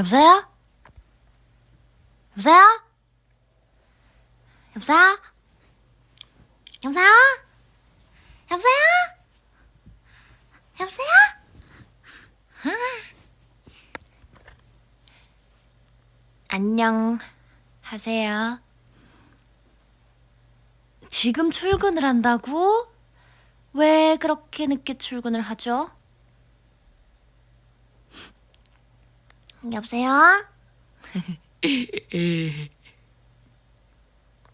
여보세요? 여보세요? 여보세요? 여보세요? 여보세요? 여보세요? 안녕하세요. 지금 출근을 한다고? 왜 그렇게 늦게 출근을 하죠? 여보세요?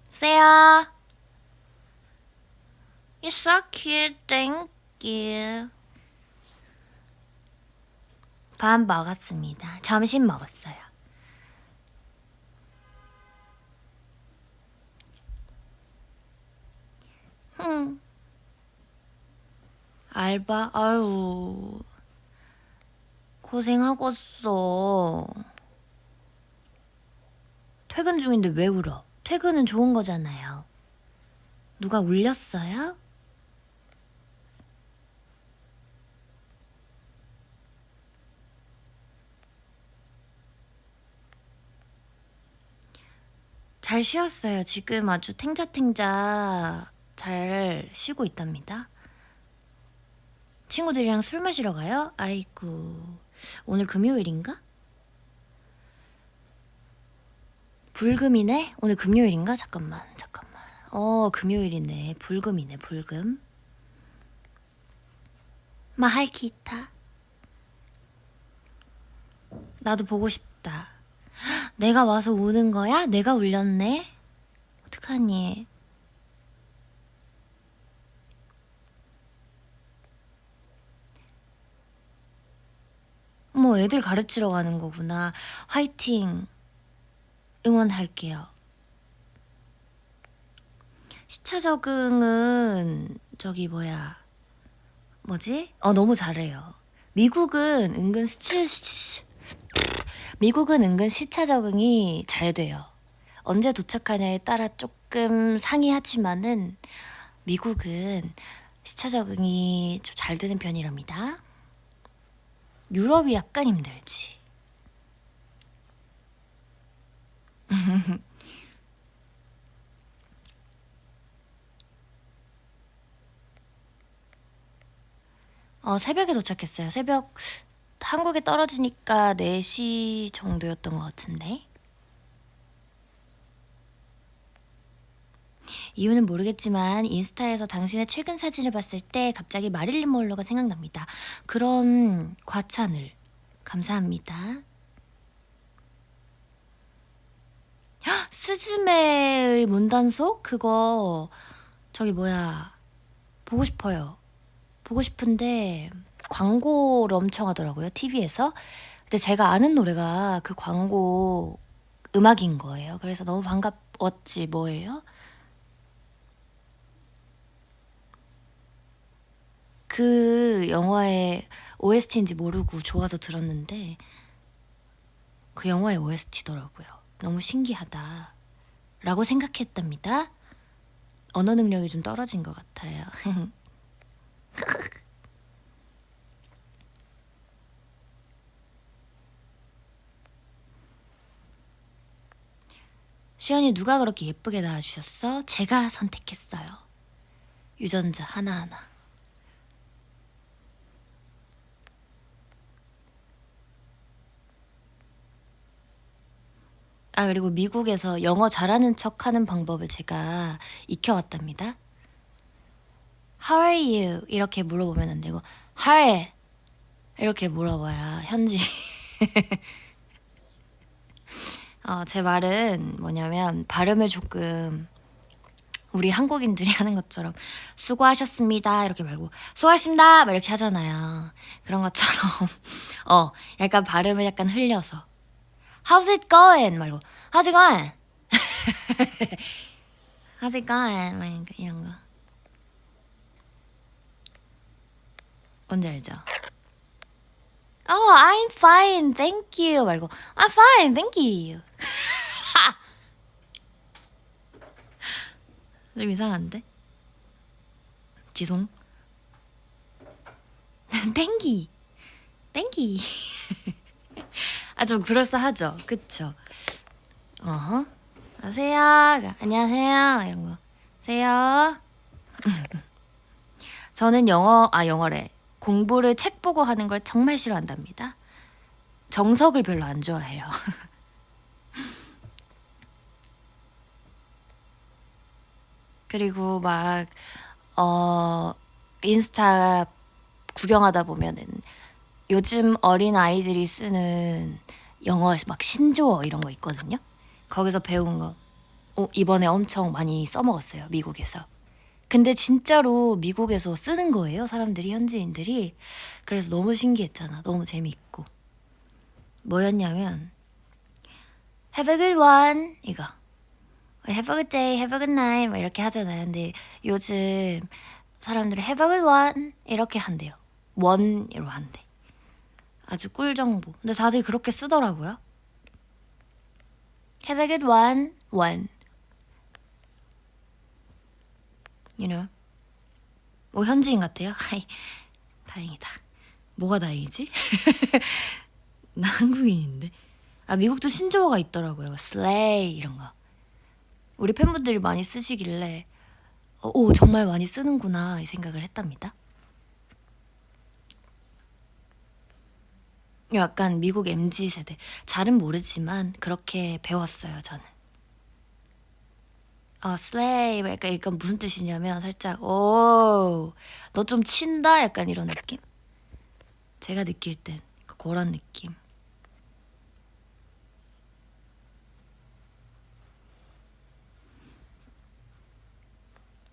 세요. You're so cute, thank you. 밥 먹었습니다. 점심 먹었어요. 알바? 아유, 고생하고 있어. 퇴근 중인데 왜 울어? 퇴근은 좋은 거잖아요. 누가 울렸어요? 잘 쉬었어요. 지금 아주 탱자탱자 잘 쉬고 있답니다. 친구들이랑 술 마시러 가요? 아이고, 오늘 금요일인가? 불금이네? 오늘 금요일인가? 잠깐만. 금요일이네. 불금이네, 불금. 마할키 있다. 나도 보고 싶다. 내가 와서 우는 거야? 내가 울렸네? 어떡하니? 어머, 애들 가르치러 가는 거구나. 화이팅! 응원할게요. 시차 적응은 너무 잘해요. 미국은 은근 시차 적응이 잘 돼요. 언제 도착하냐에 따라 조금 상이하지만은 미국은 시차 적응이 좀 잘 되는 편이랍니다. 유럽이 약간 힘들지. 새벽에 도착했어요. 새벽 한국에 떨어지니까 4시 정도였던 것 같은데. 이유는 모르겠지만 인스타에서 당신의 최근 사진을 봤을 때 갑자기 마릴린 먼로가 생각납니다. 그런 과찬을 감사합니다. 헉, 스즈메의 문단속? 그거 보고 싶어요. 보고 싶은데 광고를 엄청 하더라고요. TV에서. 근데 제가 아는 노래가 그 광고 음악인 거예요. 그래서 너무 반갑웠지 뭐예요? 그 영화의 OST인지 모르고 좋아서 들었는데 그 영화의 OST더라고요. 너무 신기하다 라고 생각했답니다. 언어 능력이 좀 떨어진 것 같아요. 시연이 누가 그렇게 예쁘게 낳아주셨어? 제가 선택했어요. 유전자 하나하나. 그리고 미국에서 영어 잘하는 척하는 방법을 제가 익혀왔답니다. How are you? 이렇게 물어보면 안 되고 Hi 이렇게 물어봐야 현지. 제 말은 뭐냐면 발음을 조금 우리 한국인들이 하는 것처럼 수고하셨습니다 이렇게 말고 수고하셨습니다 막 이렇게 하잖아요. 그런 것처럼 약간 발음을 약간 흘려서 How's it going? 말고 How's it going? How's it going? 막 이런 거. 뭔지 알죠? I'm fine, thank you 말고 I'm fine, thank you. 좀 이상한데? 지송. 땡기. 아, 좀 그럴싸하죠. 그쵸? 어허. 안녕하세요. 안녕하세요. 이런 거. 세요. 저는 영어래. 공부를 책 보고 하는 걸 정말 싫어한답니다. 정석을 별로 안 좋아해요. 그리고 막, 인스타 구경하다 보면은 요즘 어린 아이들이 쓰는 영어 막 신조어 이런 거 있거든요. 거기서 배운 거. 이번에 엄청 많이 써먹었어요. 미국에서. 근데 진짜로 미국에서 쓰는 거예요. 사람들이, 현지인들이. 그래서 너무 신기했잖아. 너무 재밌고. 뭐였냐면 Have a good one 이거. Have a good day, have a good night 막 이렇게 하잖아요. 근데 요즘 사람들이 Have a good one 이렇게 한대요. one으로 한대. 아주 꿀 정보. 근데 다들 그렇게 쓰더라고요. Have a good one, one. You know? 현지인 같아요? 하이, 다행이다. 뭐가 다행이지? 나 한국인인데. 아, 미국도 신조어가 있더라고요. slay 이런 거. 우리 팬분들이 많이 쓰시길래 오, 정말 많이 쓰는구나 이 생각을 했답니다. 약간 미국 MZ 세대. 잘은 모르지만 그렇게 배웠어요, 저는. slay 약간 무슨 뜻이냐면 살짝 너 좀 친다 약간 이런 느낌? 제가 느낄 땐 그런 느낌.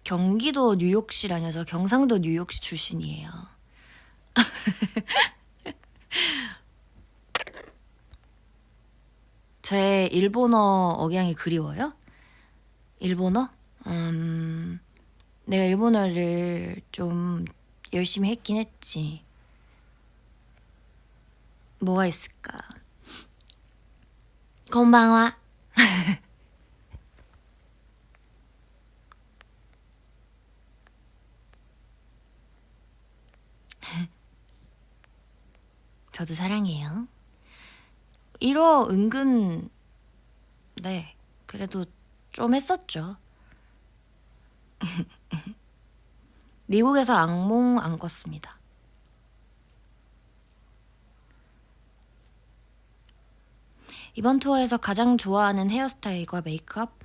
경기도 뉴욕시 아니요, 저 경상도 뉴욕시 출신이에요. 제 일본어 억양이 그리워요? 일본어? 내가 일본어를 좀 열심히 했긴 했지. 뭐가 있을까? 건방와. 저도 사랑해요. 1호 은근 네, 그래도 좀 했었죠. 미국에서 악몽 안 꿨습니다. 이번 투어에서 가장 좋아하는 헤어스타일과 메이크업?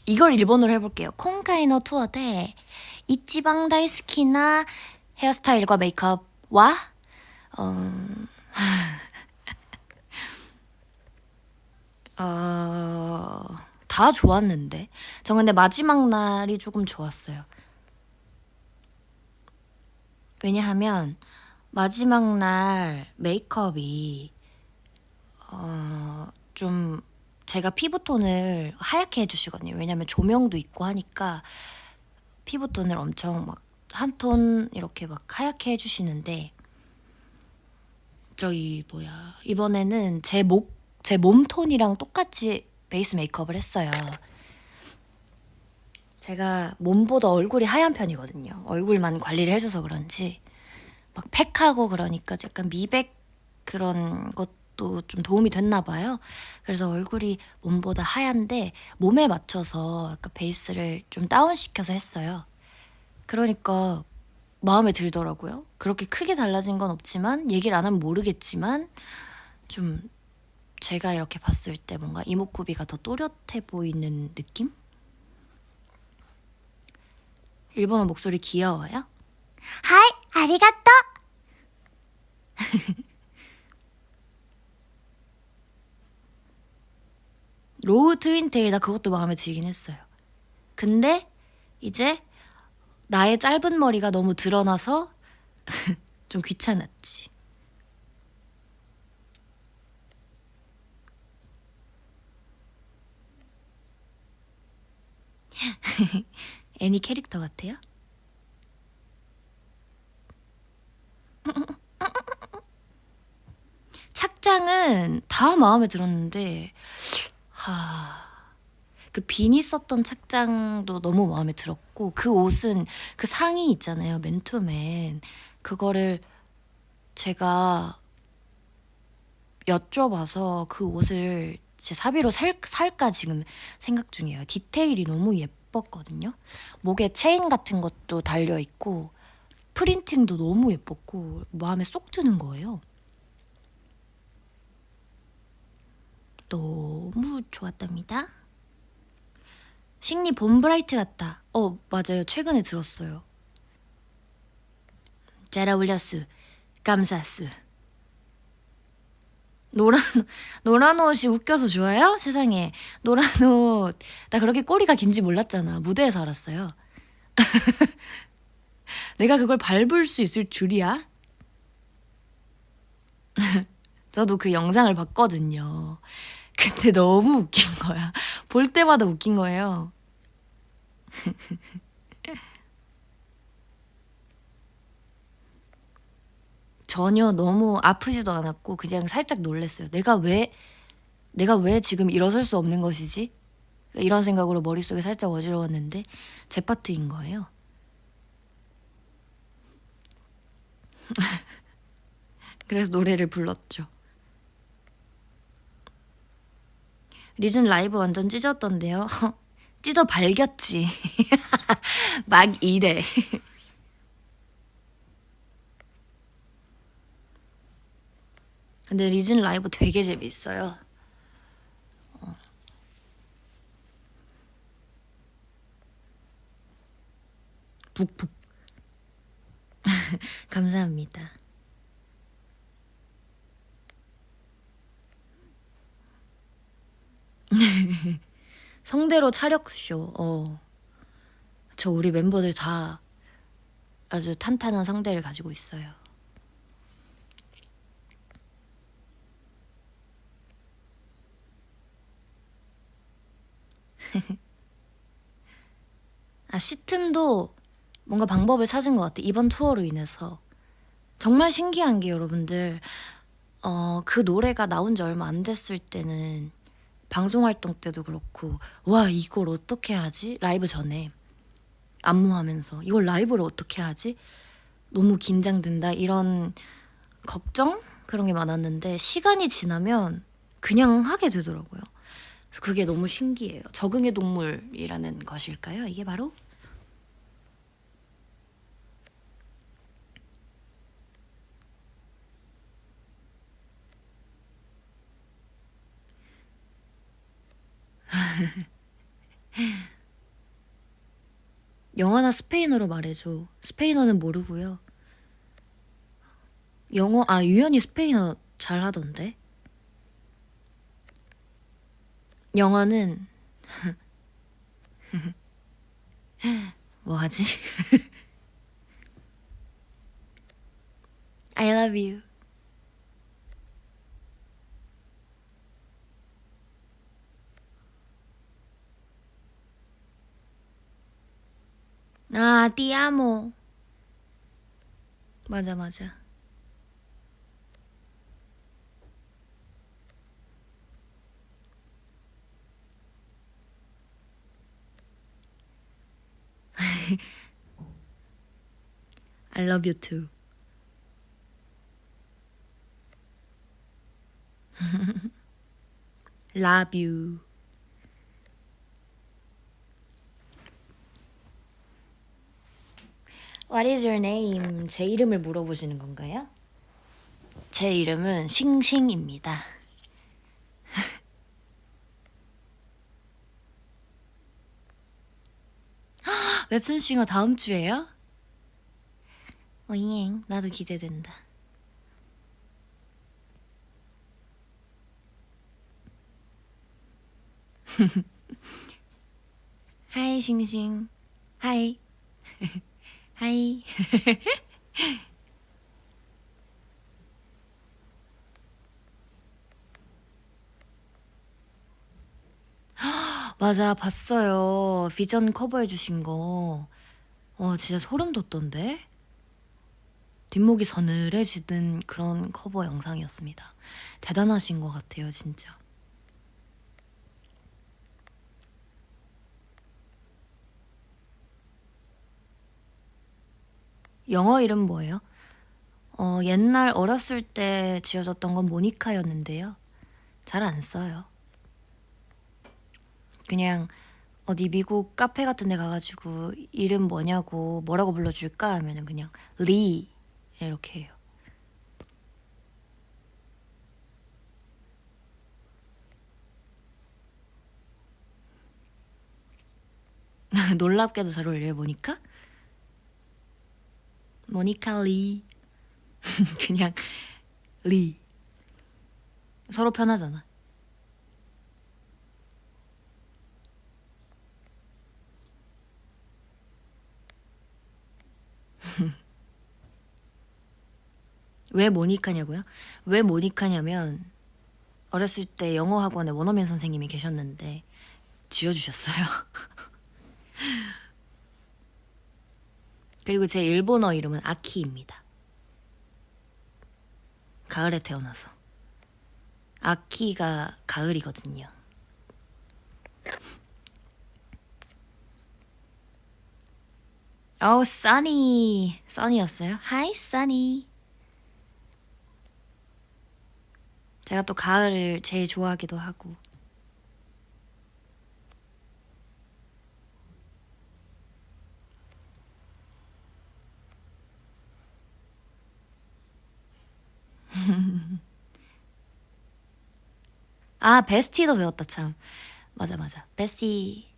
이걸 일본어로 해볼게요. 콩카이노 투어 대 이치방 다이스키나 헤어스타일과 메이크업와 다 좋았는데. 저 근데 마지막 날이 조금 좋았어요. 왜냐하면 마지막 날 메이크업이 좀 제가 피부톤을 하얗게 해주시거든요. 왜냐면 조명도 있고 하니까 피부톤을 엄청 막 한 톤 이렇게 막 하얗게 해주시는데 이번에는 제 몸톤이랑 똑같이 베이스 메이크업을 했어요. 제가 몸보다 얼굴이 하얀 편이거든요. 얼굴만 관리를 해줘서 그런지 막 팩하고 그러니까 약간 미백 그런 것도 좀 도움이 됐나 봐요. 그래서 얼굴이 몸보다 하얀데 몸에 맞춰서 약간 베이스를 좀 다운시켜서 했어요. 그러니까 마음에 들더라고요. 그렇게 크게 달라진 건 없지만 얘기를 안 하면 모르겠지만 좀 제가 이렇게 봤을 때 뭔가 이목구비가 더 또렷해 보이는 느낌? 일본어 목소리 귀여워요? 하이, 아리가또! 로우 트윈테일 나 그것도 마음에 들긴 했어요. 근데 이제 나의 짧은 머리가 너무 드러나서 좀 귀찮았지. 애니 캐릭터 같아요? 착장은 다 마음에 들었는데 그 비니 썼던 착장도 너무 마음에 들었고 그 옷은 그 상의 있잖아요. 맨투맨. 그거를 제가 여쭤봐서 그 옷을 제 사비로 살까 지금 생각 중이에요. 디테일이 너무 예뻤거든요. 목에 체인 같은 것도 달려있고 프린팅도 너무 예뻤고 마음에 쏙 드는 거예요. 너무 좋았답니다. 식리 봄브라이트 같다. 맞아요. 최근에 들었어요. 잘 어울렸스. 감사스. 노란 옷이 웃겨서 좋아요? 세상에. 노란 옷. 나 그렇게 꼬리가 긴지 몰랐잖아. 무대에서 알았어요. 내가 그걸 밟을 수 있을 줄이야? 저도 그 영상을 봤거든요. 근데 너무 웃긴 거야. 볼 때마다 웃긴 거예요. 전혀 너무 아프지도 않았고 그냥 살짝 놀랐어요. 내가 왜 지금 일어설 수 없는 것이지? 이런 생각으로 머릿속에 살짝 어지러웠는데 제 파트인 거예요. 그래서 노래를 불렀죠. 리즌 라이브 완전 찢었던데요. 찢어 발겼지. 막 이래. 근데 리즌 라이브 되게 재밌어요. 북북. 감사합니다. 성대로 차력쇼. 저 우리 멤버들 다 아주 탄탄한 성대를 가지고 있어요. 시틈도 뭔가 방법을 찾은 것 같아. 이번 투어로 인해서. 정말 신기한 게 여러분들, 그 노래가 나온 지 얼마 안 됐을 때는 방송 활동 때도 그렇고, 와, 이걸 어떻게 하지? 라이브 전에. 안무하면서. 이걸 라이브를 어떻게 하지? 너무 긴장된다. 이런 걱정? 그런 게 많았는데, 시간이 지나면 그냥 하게 되더라고요. 그래서 그게 너무 신기해요. 적응의 동물이라는 것일까요? 이게 바로? 영어나 스페인어로 말해줘. 스페인어는 모르고요. 유연이 스페인어 잘 하던데. 영어는 뭐 하지? I love you. ti amo. 맞아, 맞아. I love you too. Love you. What is your name? 제 이름을 물어보시는 건가요? 제 이름은 싱싱입니다. 웹툰싱어 다음 주에요? 오잉, 나도 기대된다. 하이 싱싱. 하이. 하이. 맞아, 봤어요. 비전 커버해 주신 거. 진짜 소름 돋던데? 뒷목이 서늘해지는 그런 커버 영상이었습니다. 대단하신 것 같아요, 진짜. 영어 이름 뭐예요? 옛날 어렸을 때 지어졌던 건 모니카였는데요. 잘 안 써요. 그냥 어디 미국 카페 같은 데 가가지고 이름 뭐냐고 뭐라고 불러줄까 하면은 그냥 리 이렇게 해요. 놀랍게도 잘 어울려요, 모니카? 모니카 리. 그냥 리. 서로 편하잖아. 왜 모니카냐고요? 왜 모니카냐면 어렸을 때 영어 학원에 원어민 선생님이 계셨는데 지어주셨어요. 그리고 제 일본어 이름은 아키입니다. 가을에 태어나서. 아키가 가을이거든요. 써니였어요? Hi, 써니. 제가 또 가을을 제일 좋아하기도 하고. 아, 베스티도 배웠다, 참. 맞아, 맞아. 베스티,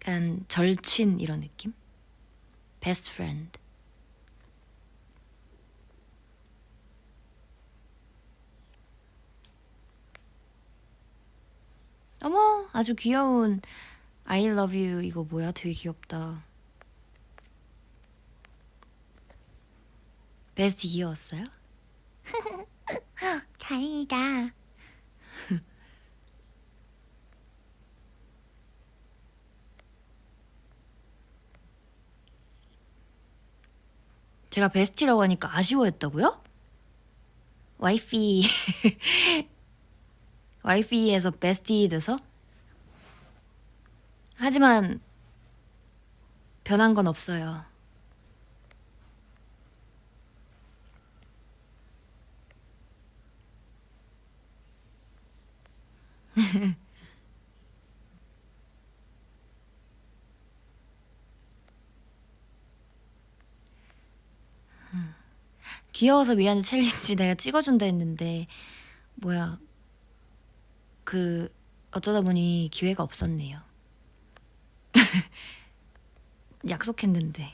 약간 절친 이런 느낌? 베스트 프렌드. 어머, 아주 귀여운 I love you 이거 뭐야? 되게 귀엽다. 베스티 귀여웠어요? 다행이다. 제가 베스티라고 하니까 아쉬워했다고요? 와이피 와이피에서 베스티 돼서? 하지만 변한 건 없어요. 귀여워서 미안해 챌린지 내가 찍어준다 했는데 뭐야 그 어쩌다 보니 기회가 없었네요. 약속했는데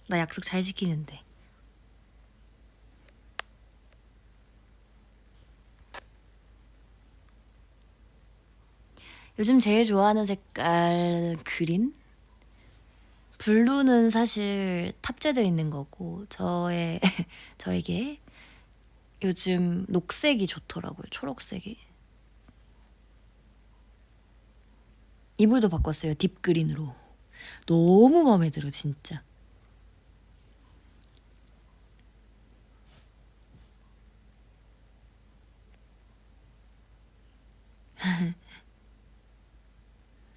나 약속 잘 지키는데. 요즘 제일 좋아하는 색깔 그린? 블루는 사실 탑재되어 있는 거고 저에게 요즘 녹색이 좋더라고요. 초록색이. 이불도 바꿨어요. 딥그린으로. 너무 마음에 들어 진짜.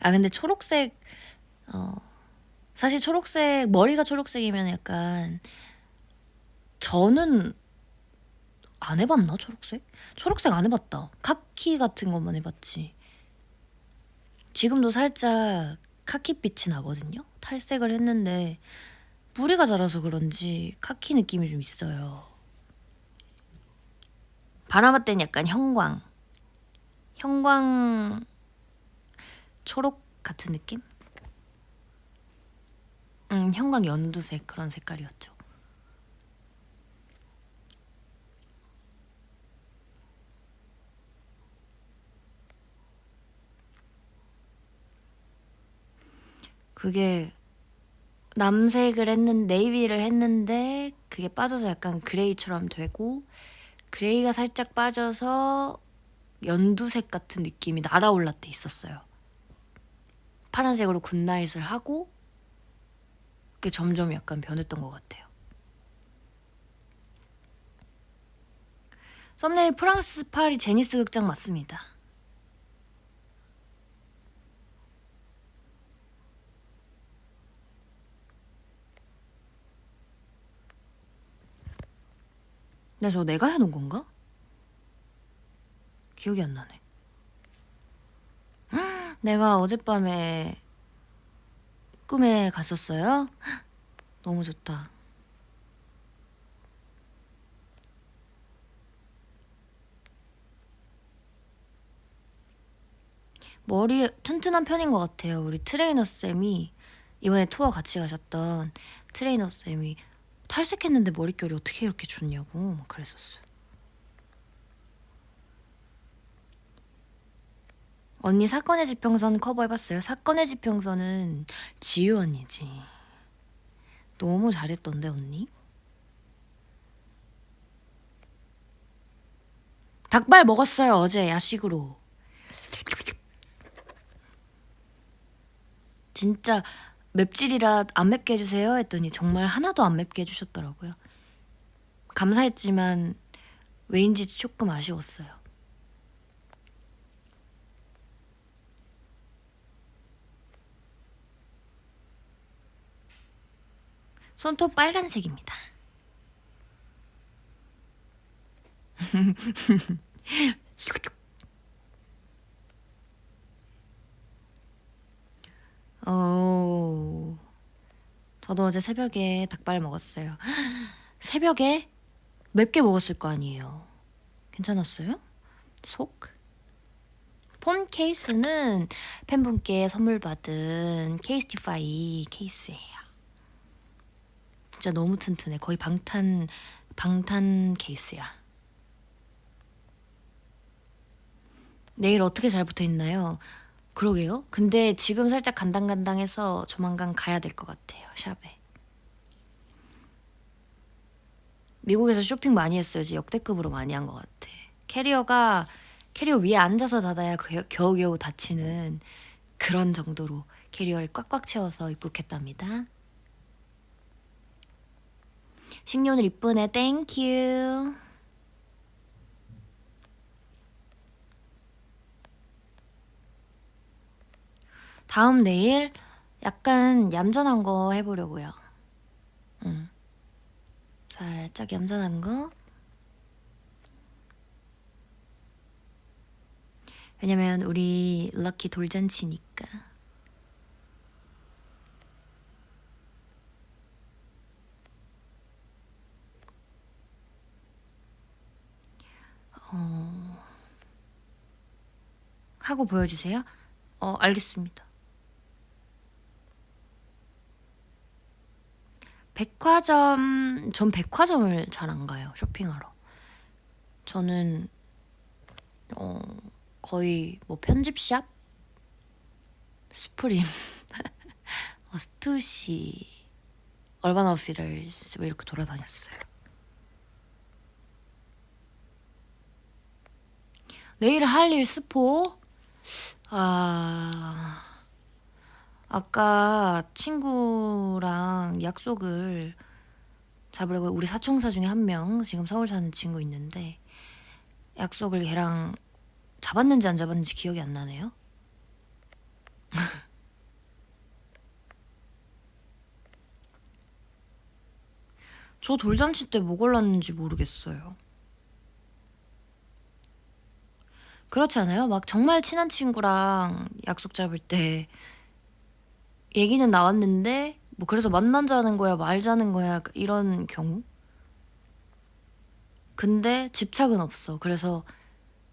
아 근데 초록색 어 사실 초록색 머리가 초록색이면 약간 저는 안 해봤나 초록색? 초록색 안 해봤다. 카키 같은 것만 해봤지. 지금도 살짝 카키빛이 나거든요. 탈색을 했는데 뿌리가 자라서 그런지 카키 느낌이 좀 있어요. 바나마 때는 약간 형광 초록 같은 느낌? 형광 연두색 그런 색깔이었죠. 그게 남색을 네이비를 했는데 그게 빠져서 약간 그레이처럼 되고 그레이가 살짝 빠져서 연두색 같은 느낌이 날아올랐 때 있었어요. 파란색으로 굿나잇을 하고 그게 점점 약간 변했던 것 같아요. 썸네일 프랑스 파리 제니스 극장 맞습니다. 근데 저 내가 해놓은 건가? 기억이 안 나네. 내가 어젯밤에 꿈에 갔었어요? 너무 좋다. 머리 튼튼한 편인 것 같아요. 우리 트레이너 쌤이 이번에 투어 같이 가셨던 트레이너 쌤이 탈색했는데 머릿결이 어떻게 이렇게 좋냐고 막 그랬었어요. 언니 사건의 지평선 커버해봤어요? 사건의 지평선은 지유 언니지. 너무 잘했던데 언니? 닭발 먹었어요 어제 야식으로. 진짜 맵찔이라 안 맵게 해주세요 했더니 정말 하나도 안 맵게 해주셨더라고요. 감사했지만 왜인지 조금 아쉬웠어요. 손톱 빨간색입니다. 어, 저도 어제 새벽에 닭발 먹었어요. 새벽에 맵게 먹었을 거 아니에요. 괜찮았어요? 속? 폰 케이스는 팬분께 선물 받은 케이스티파이 케이스예요. 진짜 너무 튼튼해. 거의 방탄 케이스야. 내일 어떻게 잘 붙어 있나요? 그러게요. 근데 지금 살짝 간당간당해서 조만간 가야 될 것 같아요. 샵에. 미국에서 쇼핑 많이 했어요. 이제 역대급으로 많이 한 것 같아. 캐리어 위에 앉아서 닫아야 겨우겨우 닫히는 그런 정도로 캐리어를 꽉꽉 채워서 입국했답니다. 식리 오늘 이쁘네. 땡큐. 다음 내일 약간 얌전한 거 해보려고요. 살짝 얌전한 거. 왜냐면 우리 럭키 돌잔치니까. 하고 보여주세요. 알겠습니다. 전 백화점을 잘 안 가요. 쇼핑하러. 저는 거의 뭐 편집샵? 스프림, 스투시, 얼반 아웃피터스 뭐 이렇게 돌아다녔어요. 내일 할 일 스포? 아까 친구랑 약속을 잡으려고 우리 사총사 중에 한 명 지금 서울 사는 친구 있는데 약속을 걔랑 잡았는지 안 잡았는지 기억이 안 나네요. 저 돌잔치 때 뭐 골랐는지 모르겠어요. 그렇지 않아요? 막 정말 친한 친구랑 약속 잡을 때 얘기는 나왔는데 뭐 그래서 만나자는 거야 말자는 거야 이런 경우? 근데 집착은 없어. 그래서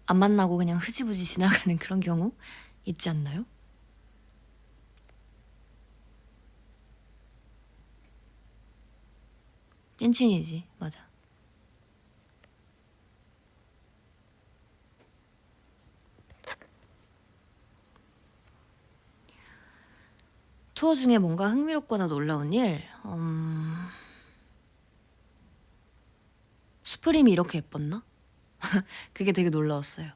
안 만나고 그냥 흐지부지 지나가는 그런 경우 있지 않나요? 찐친이지, 맞아. 투어 중에 뭔가 흥미롭거나 놀라운 일? 수프림이 이렇게 예뻤나? 그게 되게 놀라웠어요.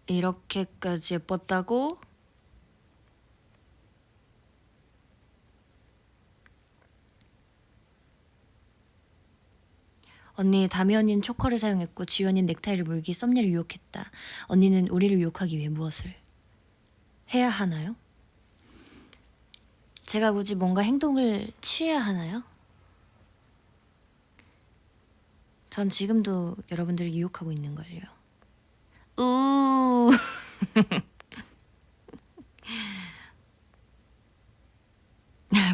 이렇게까지 예뻤다고? 언니 다미 언니는 초커를 사용했고 지유 언니는 넥타이를 물기 썸네를 유혹했다. 언니는 우리를 유혹하기 위해 무엇을 해야 하나요? 제가 굳이 뭔가 행동을 취해야 하나요? 전 지금도 여러분들을 유혹하고 있는걸요. 우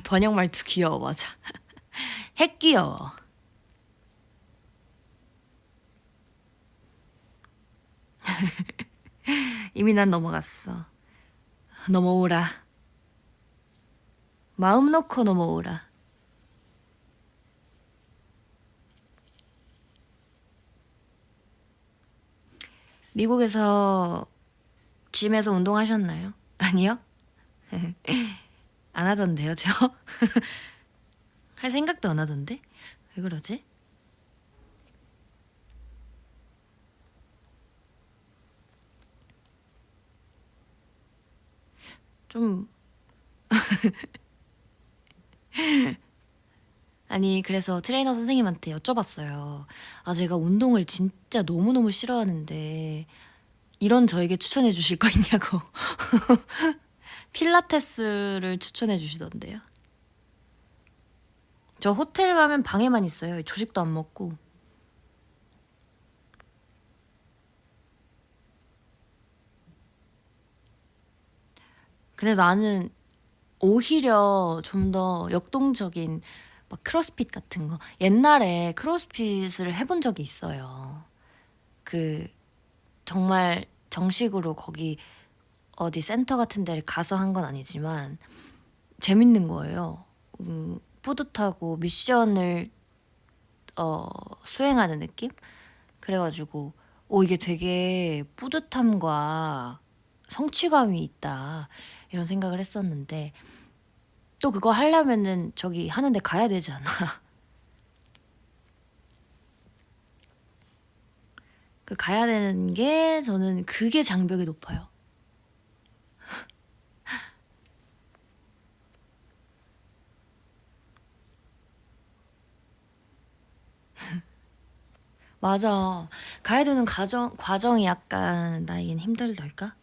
번역 말투 귀여워. 맞아. 핵 귀여워. 이미 난 넘어갔어. 넘어오라. 마음 놓고 넘어오라. 미국에서 짐에서 운동하셨나요? 아니요? 안 하던데요, 저? 할 생각도 안 하던데? 왜 그러지? 좀 아니 그래서 트레이너 선생님한테 여쭤봤어요. 아 제가 운동을 진짜 너무너무 싫어하는데 이런 저에게 추천해 주실 거 있냐고. 필라테스를 추천해 주시던데요. 저 호텔 가면 방에만 있어요. 조식도 안 먹고. 근데 나는 오히려 좀 더 역동적인 막 크로스핏 같은 거. 옛날에 크로스핏을 해본 적이 있어요. 그 정말 정식으로 거기 어디 센터 같은 데를 가서 한 건 아니지만 재밌는 거예요. 뿌듯하고 미션을 수행하는 느낌? 그래가지고 이게 되게 뿌듯함과 성취감이 있다 이런 생각을 했었는데 또 그거 하려면은 저기 하는데 가야 되잖아. 그 가야 되는 게 저는 그게 장벽이 높아요. 맞아. 가야 되는 과정이 약간 나에겐 힘들달까?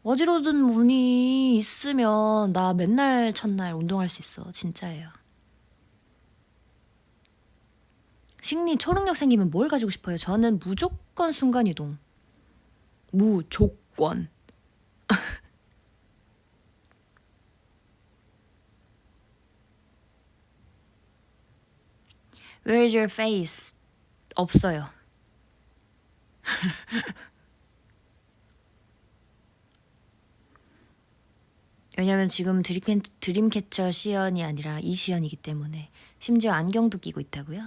어디로든 문이 있으면 나 맨날 첫날 운동할 수 있어. 진짜예요. 식리 초능력 생기면 뭘 가지고 싶어요? 저는 무조건 순간이동. 무조건. Where's your face? 없어요. 왜냐면 지금 드림캐쳐 시연이 아니라 이시연이기 때문에 심지어 안경도 끼고 있다고요?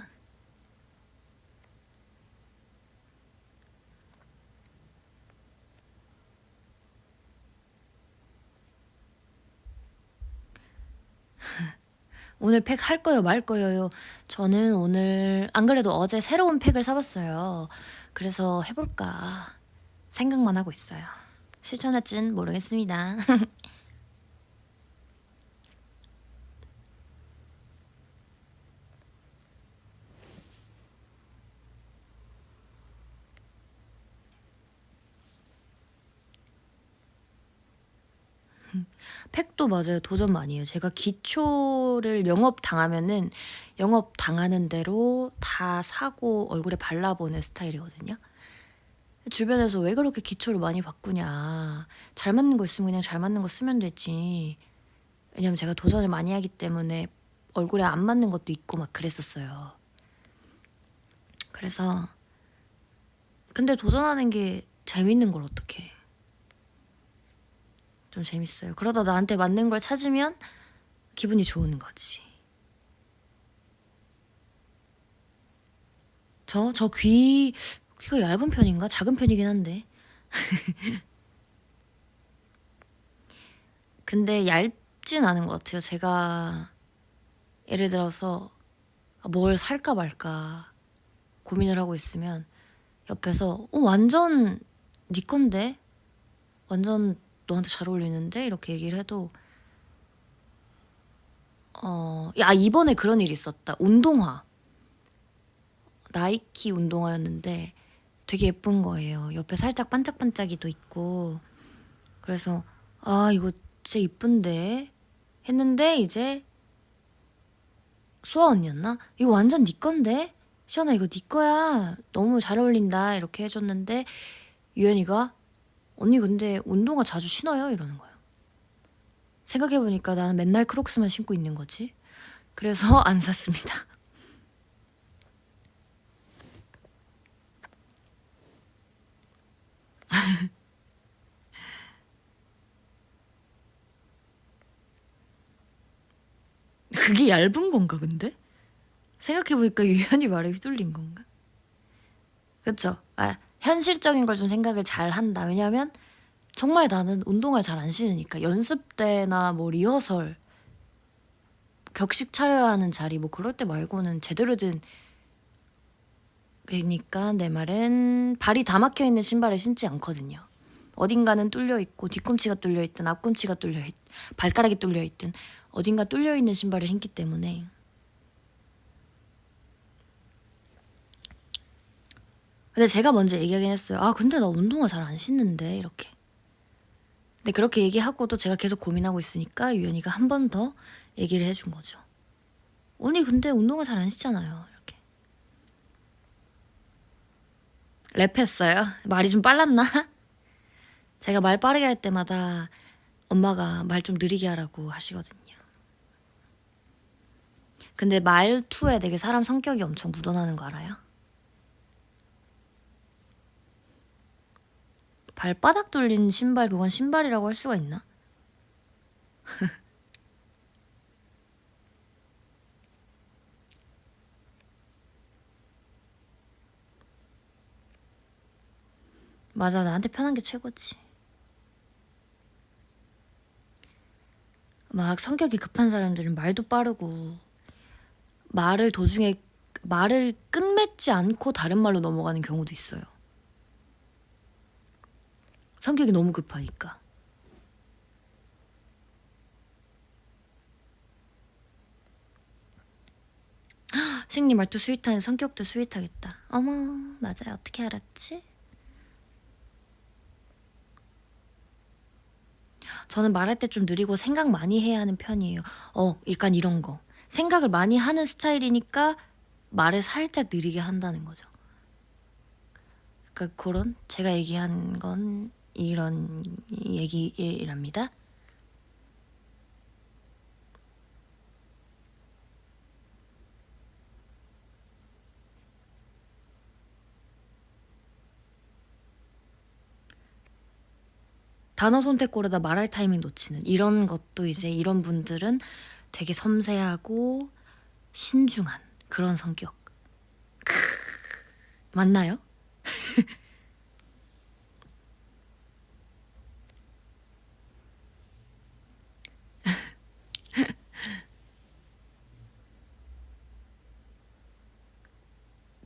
오늘 팩 할 거요 말 거요? 저는 오늘 안 그래도 어제 새로운 팩을 사봤어요. 그래서 해볼까 생각만 하고 있어요. 실천할진 모르겠습니다. 팩도 맞아요. 도전 많이 해요. 제가 기초를 영업 당하면은 영업 당하는 대로 다 사고 얼굴에 발라보는 스타일이거든요. 주변에서 왜 그렇게 기초를 많이 바꾸냐. 잘 맞는 거 있으면 그냥 잘 맞는 거 쓰면 되지. 왜냐면 제가 도전을 많이 하기 때문에 얼굴에 안 맞는 것도 있고 막 그랬었어요. 그래서 근데 도전하는 게 재밌는 걸 어떡해. 좀 재밌어요. 그러다 나한테 맞는 걸 찾으면 기분이 좋은 거지. 저 귀가 얇은 편인가? 작은 편이긴 한데. 근데 얇진 않은 것 같아요. 제가 예를 들어서 뭘 살까 말까 고민을 하고 있으면 옆에서 완전 네 건데? 완전 너한테 잘 어울리는데? 이렇게 얘기를 해도 야 이번에 그런 일이 있었다. 운동화. 나이키 운동화였는데 되게 예쁜 거예요. 옆에 살짝 반짝반짝이도 있고. 그래서 아 이거 진짜 이쁜데 했는데 이제 수아 언니였나? 이거 완전 네 건데? 시연아 이거 네 거야. 너무 잘 어울린다. 이렇게 해줬는데 유연이가 언니 근데 운동화 자주 신어요? 이러는 거예요. 생각해보니까 나는 맨날 크록스만 신고 있는 거지. 그래서 안 샀습니다. 그게 얇은 건가 근데? 생각해보니까 유연이 말에 휘둘린 건가? 그쵸? 아, 현실적인 걸 좀 생각을 잘 한다. 왜냐면 정말 나는 운동화를 잘 안 신으니까 연습 때나 뭐 리허설, 격식 차려야 하는 자리 뭐 그럴 때 말고는 제대로 된 그러니까 내 말은 발이 다 막혀 있는 신발을 신지 않거든요. 어딘가는 뚫려 있고 뒤꿈치가 뚫려 있든 앞꿈치가 뚫려 있, 발가락이 뚫려 있든 어딘가 뚫려 있는 신발을 신기 때문에 근데 제가 먼저 얘기하긴 했어요. 아 근데 나 운동화 잘 안 신는데 이렇게. 근데 그렇게 얘기하고도 제가 계속 고민하고 있으니까 유연이가 한 번 더 얘기를 해준 거죠. 언니 근데 운동화 잘 안 신잖아요. 이렇게. 랩했어요? 말이 좀 빨랐나? 제가 말 빠르게 할 때마다 엄마가 말 좀 느리게 하라고 하시거든요. 근데 말투에 되게 사람 성격이 엄청 묻어나는 거 알아요? 발바닥 뚫린 신발 그건 신발이라고 할 수가 있나? 맞아 나한테 편한 게 최고지. 막 성격이 급한 사람들은 말도 빠르고 말을 도중에 말을 끝맺지 않고 다른 말로 넘어가는 경우도 있어요. 성격이 너무 급하니까. 신님 말투 스윗한 성격도 스윗하겠다. 어머 맞아요. 어떻게 알았지? 저는 말할 때 좀 느리고 생각 많이 해야 하는 편이에요. 약간 이런 거. 생각을 많이 하는 스타일이니까 말을 살짝 느리게 한다는 거죠. 그러니까 그런 제가 얘기한 건 이런 얘기랍니다. 단어 선택 고르다 말할 타이밍 놓치는 이런 것도 이제 이런 분들은 되게 섬세하고 신중한 그런 성격. 맞나요?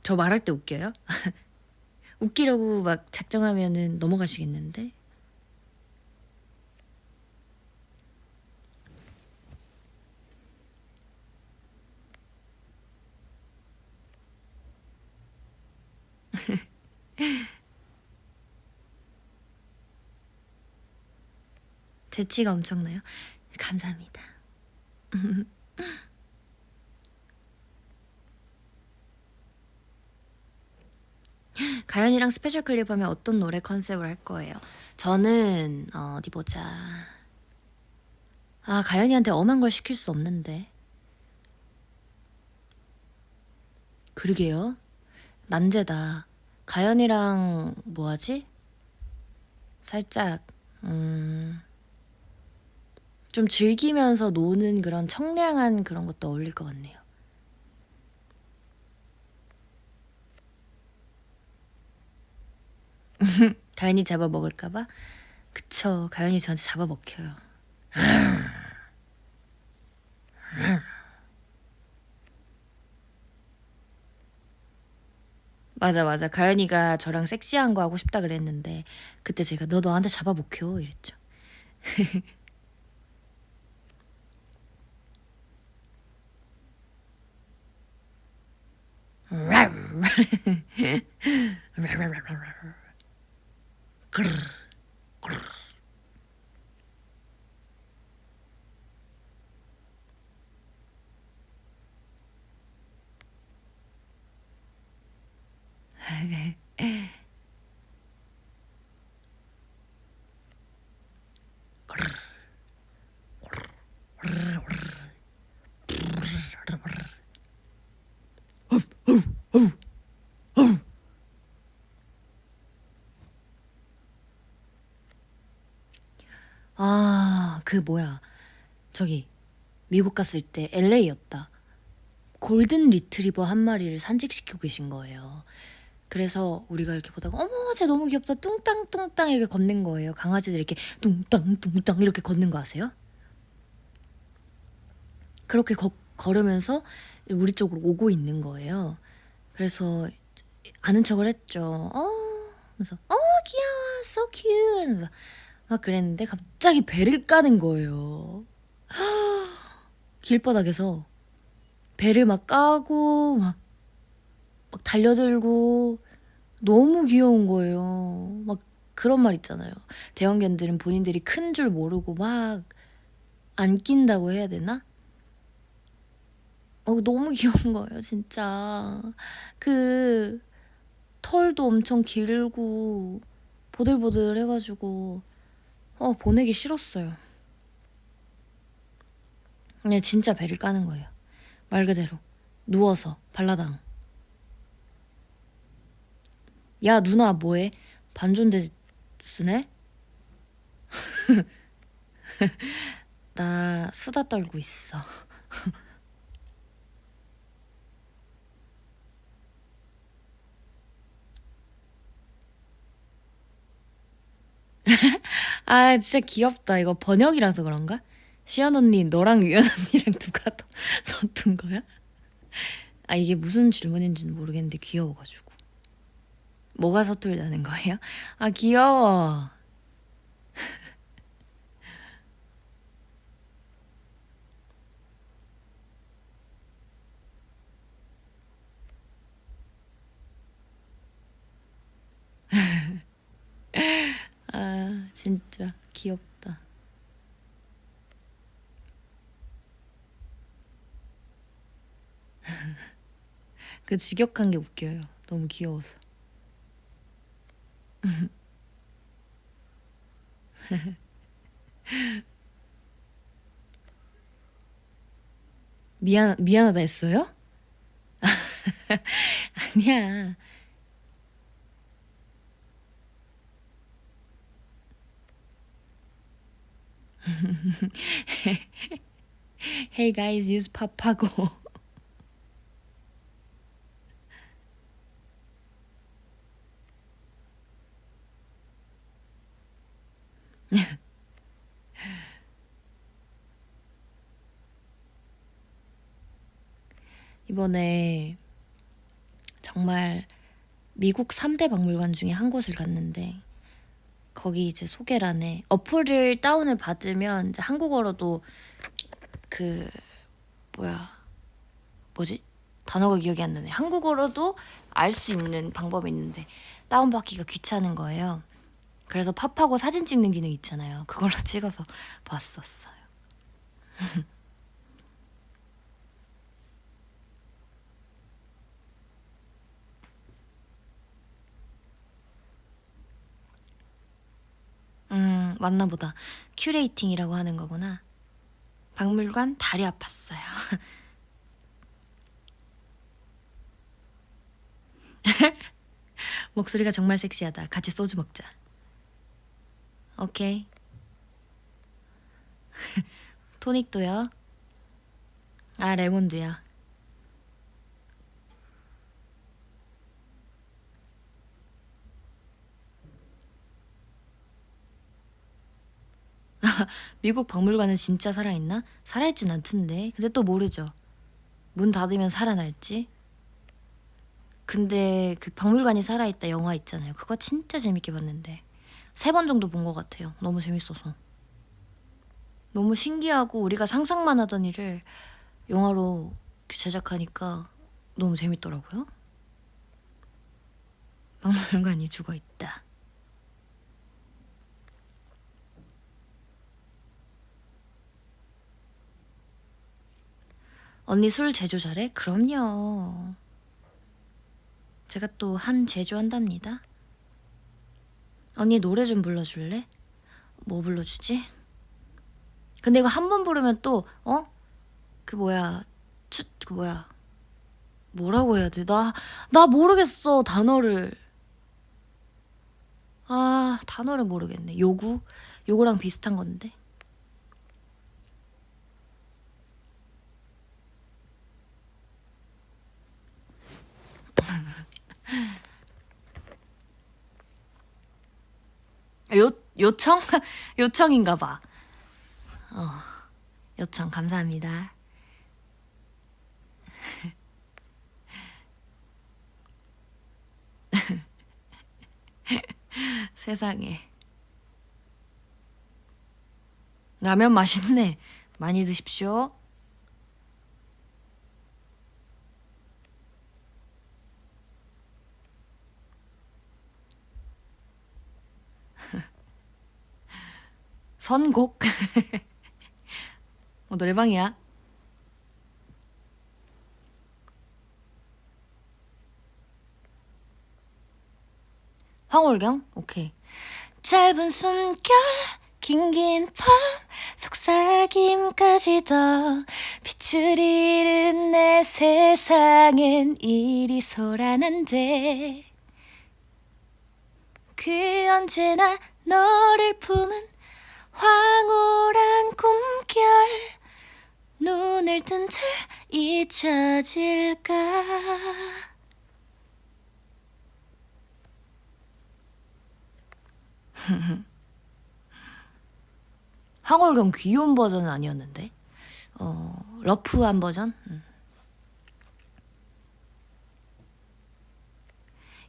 저 말할 때 웃겨요? 웃기려고 막 작정하면은 넘어가시겠는데? 재치가 엄청나요? 감사합니다. 가연이랑 스페셜 클립 하면 어떤 노래 컨셉을 할 거예요? 저는 어디 보자. 아 가연이한테 엄한 걸 시킬 수 없는데. 그러게요. 난제다. 가연이랑 뭐 하지? 살짝 좀 즐기면서 노는 그런 청량한 그런 것도 어울릴 것 같네요. 가연이 잡아먹을까봐? 그쵸. 가연이 저한테 잡아먹혀요. 맞아 맞아. 가연이가 저랑 섹시한 거 하고 싶다 그랬는데 그때 제가 너 너한테 잡아먹혀 이랬죠. 아, 그 뭐야. 저기 미국 갔을 때 LA였다. 골든 리트리버 한 마리를 산책시키고 계신 거예요. 그래서 우리가 이렇게 보다가 어머 쟤 너무 귀엽다 뚱땅뚱땅 이렇게 걷는 거예요. 강아지들 이렇게 뚱땅뚱땅 이렇게 걷는 거 아세요? 그렇게 걸으면서 우리 쪽으로 오고 있는 거예요. 그래서 아는 척을 했죠. 그래서 귀여워 so cute 이러면서 막 그랬는데 갑자기 배를 까는 거예요. 길바닥에서 배를 막 까고 막 달려들고 너무 귀여운 거예요. 막 그런 말 있잖아요. 대형견들은 본인들이 큰 줄 모르고 막 안 낀다고 해야 되나? 너무 귀여운 거예요, 진짜. 그 털도 엄청 길고 보들보들 해가지고 보내기 싫었어요. 그냥 진짜 배를 까는 거예요. 말 그대로 누워서 발라당. 야 누나 뭐해? 반존대 쓰네? 나 수다 떨고 있어. 아 진짜 귀엽다. 이거 번역이라서 그런가? 시연 언니 너랑 유연 언니랑 누가 더 서툰 거야? 아 이게 무슨 질문인지는 모르겠는데 귀여워가지고. 뭐가 서툴다는 거예요? 아 귀여워. 아 진짜 귀엽다. 그 직역한 게 웃겨요. 너무 귀여워서. 미안하다 했어요? 아니야. Hey guys, use 파파고. 이번에 정말 미국 3대 박물관 중에 한 곳을 갔는데 거기 이제 소개란에 어플을 다운을 받으면 이제 한국어로도 그 뭐지? 단어가 기억이 안 나네. 한국어로도 알 수 있는 방법이 있는데 다운받기가 귀찮은 거예요. 그래서 팝하고 사진 찍는 기능 있잖아요. 그걸로 찍어서 봤었어요. 맞나 보다. 큐레이팅이라고 하는 거구나. 박물관 다리 아팠어요. 목소리가 정말 섹시하다. 같이 소주 먹자. 오케이. 토닉도요. 아, 레몬드요. 미국 박물관은 진짜 살아있나? 살아있진 않던데. 근데 또 모르죠. 문 닫으면 살아날지. 근데 그 박물관이 살아있다 영화 있잖아요. 그거 진짜 재밌게 봤는데 3번 정도 본 것 같아요. 너무 재밌어서. 너무 신기하고 우리가 상상만 하던 일을 영화로 제작하니까 너무 재밌더라고요. 박물관이 죽어있다. 언니 술 제조 잘해? 그럼요. 제가 또 한 제조한답니다. 언니 노래 좀 불러줄래? 뭐 불러주지? 근데 이거 한 번 부르면 또 그 뭐야 그 뭐야 뭐라고 해야 돼? 나 모르겠어 단어를. 아 단어를 모르겠네. 요구랑 비슷한 건데. 요청? 요청인가 봐. 요청 감사합니다. 세상에. 라면 맛있네. 많이 드십시오. 선곡? 노래방이야. 황홀경? 오케이. 짧은 숨결 긴긴 밤 속삭임까지도 빛을 잃은 내 세상엔 이리 소란한데 그 언제나 너를 품은 황홀한 꿈결 눈을 뜬 들 잊혀질까. 황홀경 귀여운 버전은 아니었는데 러프한 버전?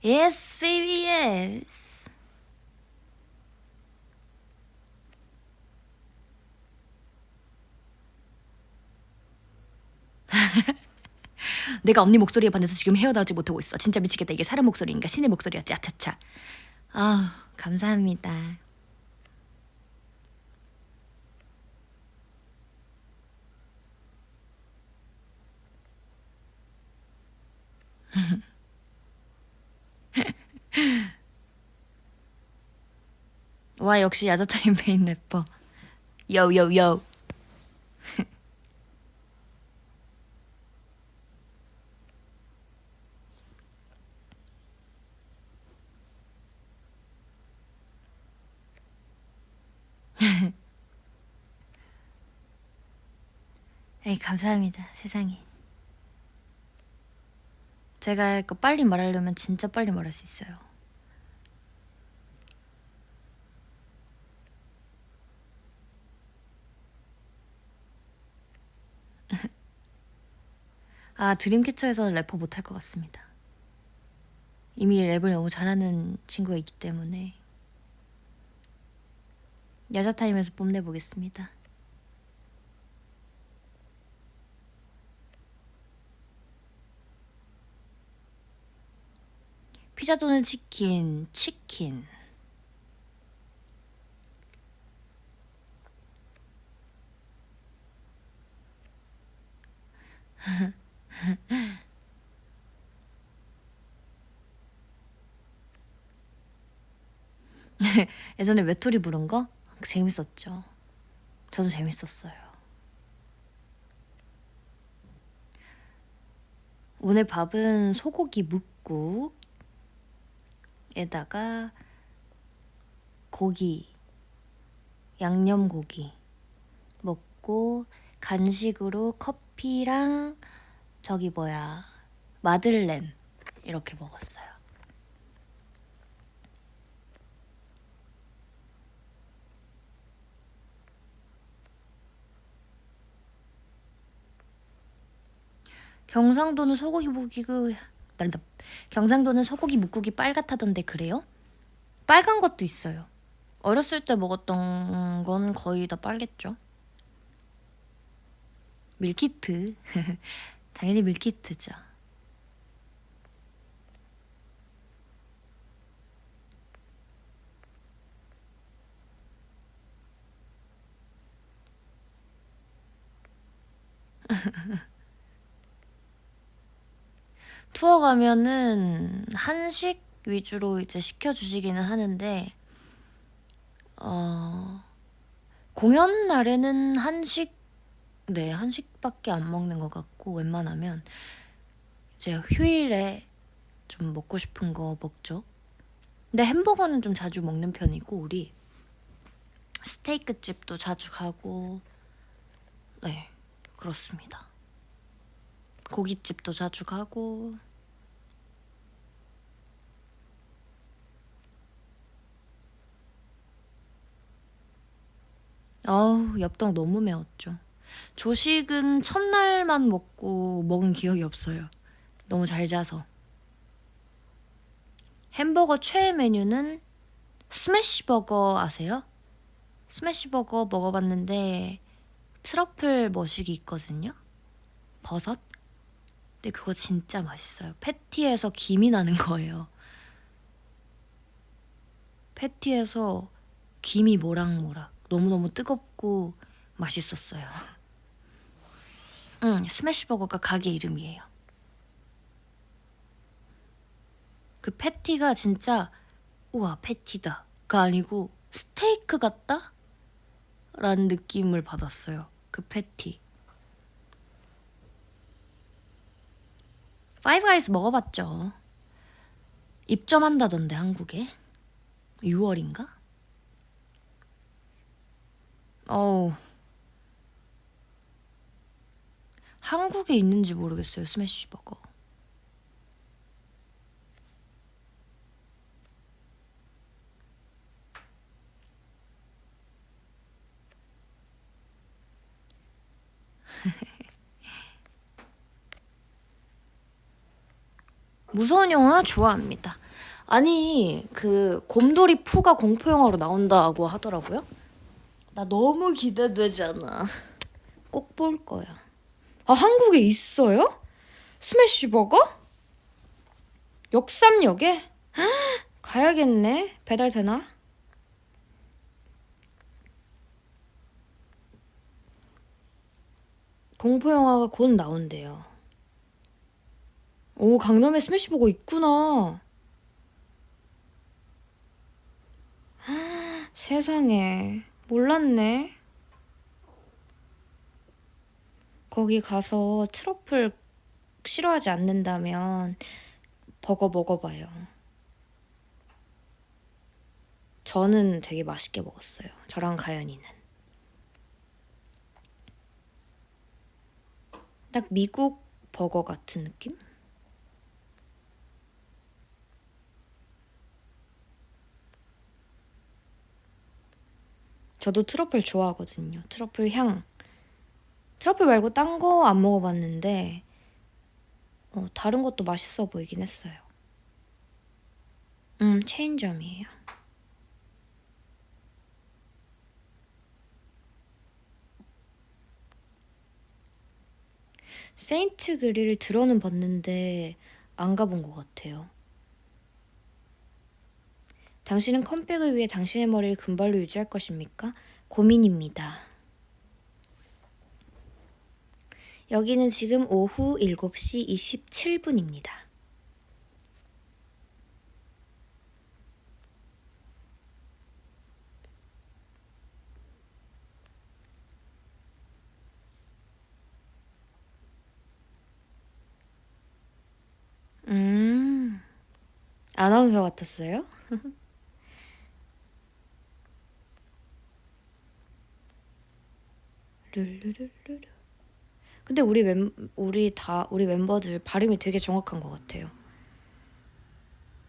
Yes, baby, yes. 내가 언니 목소리에 반해서 지금 헤어나오지 못하고 있어. 진짜 미치겠다. 이게 사람 목소리인가 신의 목소리였지. 아차차. 아 감사합니다. 와 역시 야자타임 메인 래퍼. 요요요. 에이 감사합니다 세상에. 제가 이거 빨리 말하려면 진짜 빨리 말할 수 있어요. 아 드림캐쳐에서는 래퍼 못할 것 같습니다. 이미 랩을 너무 잘하는 친구가 있기 때문에 야자타임에서 뽐내보겠습니다. 피자 또는 치킨. 예전에 외톨이 부른 거? 재밌었죠. 저도 재밌었어요. 오늘 밥은 소고기 묵국에다가 고기, 양념고기 먹고 간식으로 커피랑 저기 뭐야 마들렌 이렇게 먹었어요. 경상도는 소고기 묵국이 빨갛다던데 그래요? 빨간 것도 있어요. 어렸을 때 먹었던 건 거의 다 빨겠죠. 밀키트. 당연히 밀키트죠. 투어 가면은 한식 위주로 이제 시켜주시기는 하는데 공연 날에는 한식밖에 안 먹는 것 같고 웬만하면 이제 휴일에 좀 먹고 싶은 거 먹죠. 근데 햄버거는 좀 자주 먹는 편이고 우리 스테이크 집도 자주 가고 네 그렇습니다. 고깃집도 자주 가고 엽떡 너무 매웠죠. 조식은 첫날만 먹은 기억이 없어요. 너무 잘 자서. 햄버거 최애 메뉴는 스매시버거 아세요? 스매시버거 먹어봤는데 트러플 머시기 있거든요. 버섯? 근데 그거 진짜 맛있어요. 패티에서 김이 나는 거예요. 패티에서 김이 모락모락. 너무너무 뜨겁고 맛있었어요. 스매시버거가 가게 이름이에요. 그 패티가 진짜 우와 패티다가 아니고 스테이크 같다? 라는 느낌을 받았어요. 그 패티. 파이브가이스 먹어봤죠. 입점한다던데 한국에. 6월인가? 한국에 있는지 모르겠어요. 스매시버거. 무서운 영화 좋아합니다. 아니 그 곰돌이 푸가 공포 영화로 나온다고 하더라고요. 나 너무 기대되잖아. 꼭 볼 거야. 한국에 있어요? 스매시버거? 역삼역에? 가야겠네. 배달되나? 공포 영화가 곧 나온대요. 오, 강남에 스매시버거 있구나. 세상에. 몰랐네. 거기 가서 트러플 싫어하지 않는다면 버거 먹어봐요. 저는 되게 맛있게 먹었어요. 저랑 가연이는. 딱 미국 버거 같은 느낌? 저도 트러플 좋아하거든요. 트러플 향. 트러플 말고 딴 거 안 먹어봤는데 다른 것도 맛있어 보이긴 했어요. 체인점이에요. 세인트 그릴 들어는 봤는데 안 가본 것 같아요. 당신은 컴백을 위해 당신의 머리를 금발로 유지할 것입니까? 고민입니다. 여기는 지금 오후 7시 27분입니다. 아나운서 같았어요? 룰루루루루. 근데 우리 멤버들 발음이 되게 정확한 것 같아요.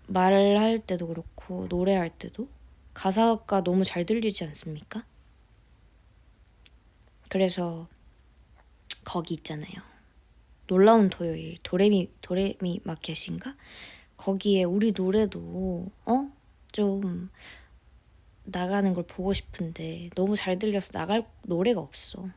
말할 때도 그렇고 노래할 때도 가사가 너무 잘 들리지 않습니까? 그래서 거기 있잖아요. 놀라운 토요일 도레미 마켓인가? 거기에 우리 노래도 좀 나가는 걸 보고 싶은데 너무 잘 들려서 나갈 노래가 없어.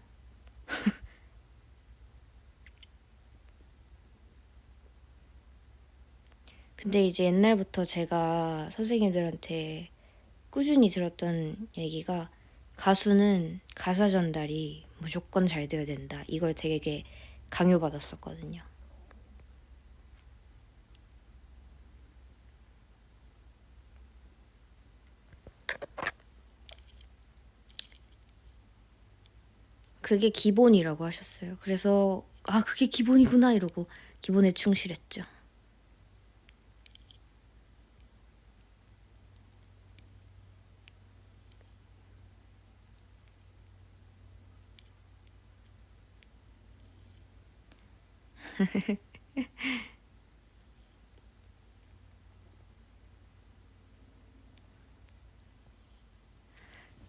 근데 이제 옛날부터 제가 선생님들한테 꾸준히 들었던 얘기가 가수는 가사 전달이 무조건 잘 돼야 된다. 이걸 되게 강요받았었거든요. 그게 기본이라고 하셨어요. 그래서 아 그게 기본이구나 이러고 기본에 충실했죠.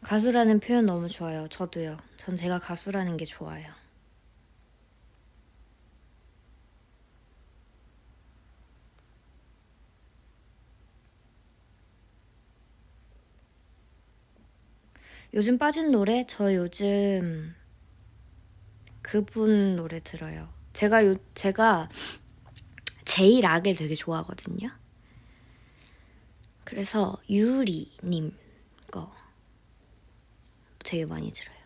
가수라는 표현 너무 좋아요. 저도요. 전 제가 가수라는 게 좋아요. 요즘 빠진 노래? 저 요즘 그분 노래 들어요. 제가 제이락을 되게 좋아하거든요. 그래서 유리님 거 되게 많이 들어요.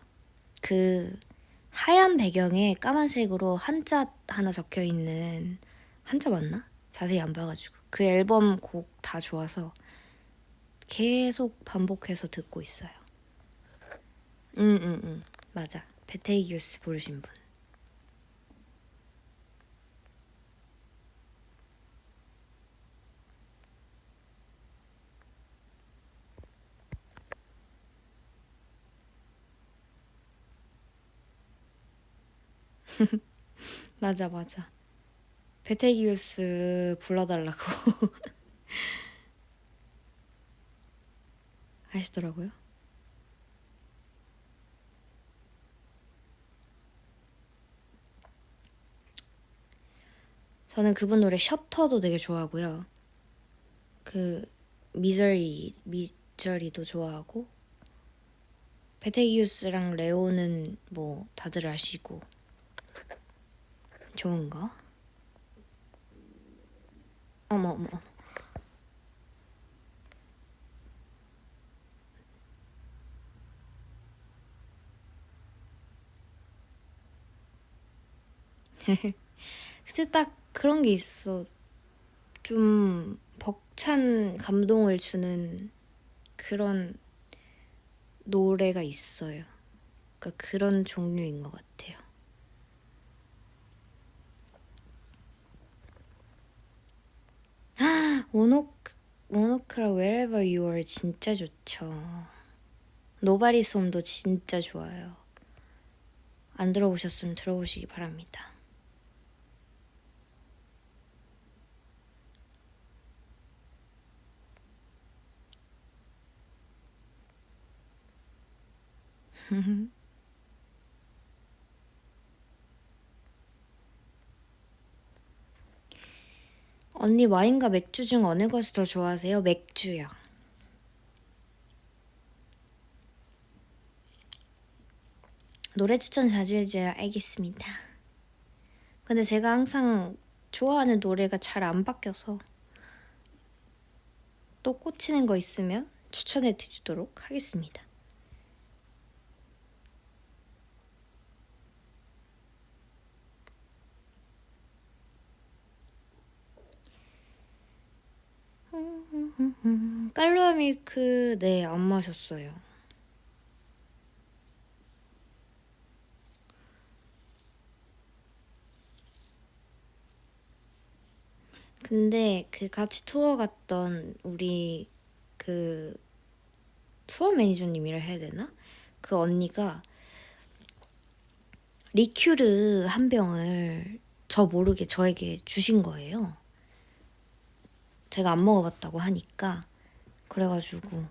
그 하얀 배경에 까만색으로 한자 하나 적혀 있는 한자 맞나? 자세히 안 봐가지고 그 앨범 곡 다 좋아서 계속 반복해서 듣고 있어요. 맞아. 베테이기우스 부르신 분. 맞아 맞아. 베테이기우스 불러달라고 하시더라고요. 저는 그분 노래 셔터도 되게 좋아하고요. 그 미저리도 좋아하고 베테기우스랑 레오는 뭐 다들 아시고 좋은 거. 어머 어머 어머. 근데 딱 그런 게 있어. 좀 벅찬 감동을 주는 그런 노래가 있어요. 그러니까 그런 종류인 것 같아요. 모노크라 Wherever You Are 진짜 좋죠. 노바리 솜도 진짜 좋아요. 안 들어보셨으면 들어보시기 바랍니다. 언니 와인과 맥주 중 어느 것을 더 좋아하세요? 맥주요. 노래 추천 자주 해줘요. 알겠습니다. 근데 제가 항상 좋아하는 노래가 잘 안 바뀌어서 또 꽂히는 거 있으면 추천해 드리도록 하겠습니다. 깔루아 밀크 네 안 마셨어요. 근데 그 같이 투어 갔던 우리 그 투어 매니저님이라 해야 되나? 그 언니가 리큐르 한 병을 저 모르게 저에게 주신 거예요. 제가 안 먹어봤다고 하니까 그래가지고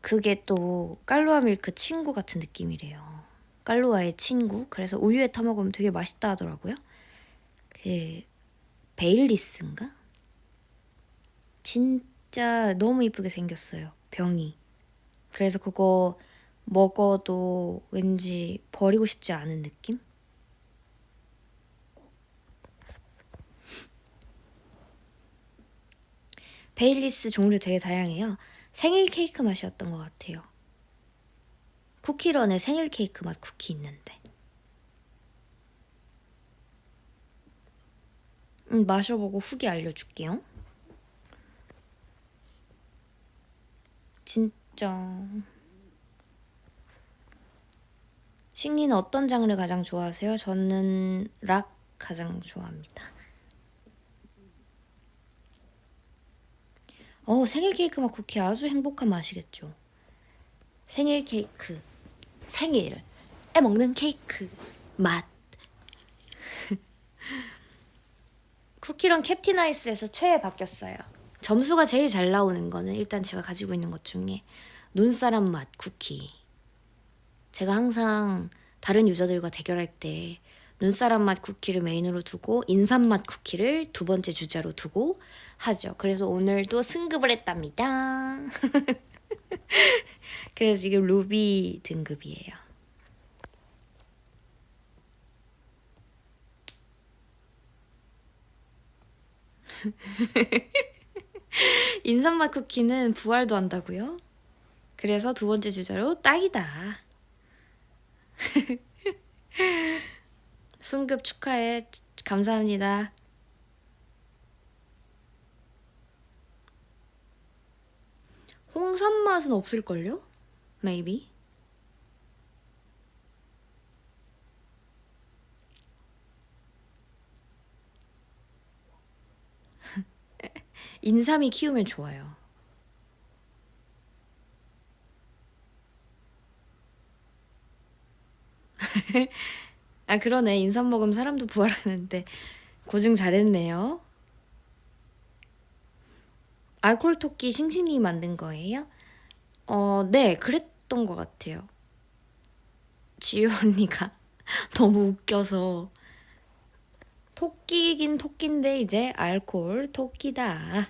그게 또 깔루아 밀크 친구 같은 느낌이래요. 깔루아의 친구. 그래서 우유에 타 먹으면 되게 맛있다 하더라고요. 그 베일리스인가? 진짜 너무 이쁘게 생겼어요. 병이. 그래서 그거 먹어도 왠지 버리고 싶지 않은 느낌? 베일리스 종류 되게 다양해요. 생일 케이크 맛이었던 것 같아요. 쿠키런에 생일 케이크 맛 쿠키 있는데. 마셔보고 후기 알려줄게요. 진짜. 싱리는 어떤 장르 가장 좋아하세요? 저는 락 가장 좋아합니다. 생일 케이크 맛 쿠키 아주 행복한 맛이겠죠. 생일 케이크. 생일에 먹는 케이크 맛. 쿠키런 캡틴 아이스에서 최애 바뀌었어요. 점수가 제일 잘 나오는 거는 일단 제가 가지고 있는 것 중에 눈사람 맛 쿠키. 제가 항상 다른 유저들과 대결할 때 눈사람 맛 쿠키를 메인으로 두고 인삼 맛 쿠키를 두 번째 주자로 두고 하죠. 그래서 오늘도 승급을 했답니다. 그래서 지금 루비 등급이에요. 인삼 맛 쿠키는 부활도 한다고요? 그래서 두 번째 주자로 딱이다. 승급 축하해. 감사합니다. 홍삼 맛은 없을걸요? Maybe. 인삼이 키우면 좋아요. 아 그러네. 인삼 먹으면 사람도 부활하는데 고증 잘했네요. 알콜 토끼 싱싱이 만든 거예요? 네, 그랬던 것 같아요. 지유 언니가 너무 웃겨서 토끼긴 토끼인데 이제 알콜 토끼다.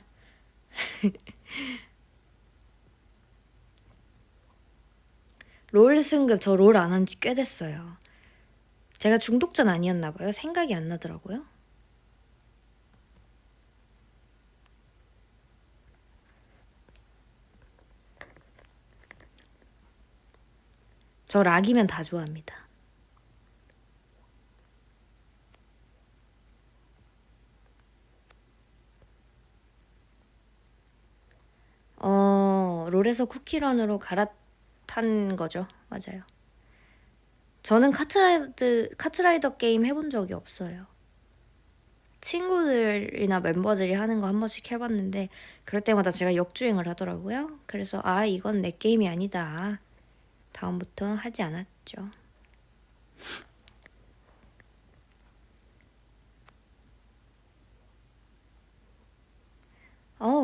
롤 승급 저 롤 안 한 지 꽤 됐어요. 제가 중독자는 아니었나 봐요. 생각이 안 나더라고요. 저 락이면 다 좋아합니다. 롤에서 쿠키런으로 갈아탄 거죠. 맞아요. 저는 카트라이더 게임 해본 적이 없어요. 친구들이나 멤버들이 하는 거 한 번씩 해봤는데 그럴 때마다 제가 역주행을 하더라고요. 그래서 이건 내 게임이 아니다. 다음부터 하지 않았죠.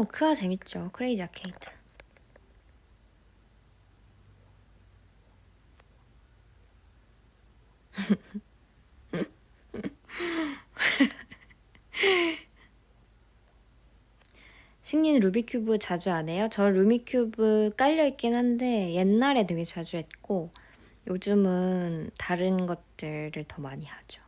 크아 재밌죠. 크레이지 아케이드. 승리는 루비큐브 자주 안 해요? 저 루비큐브 깔려있긴 한데 옛날에 되게 자주 했고 요즘은 다른 것들을 더 많이 하죠.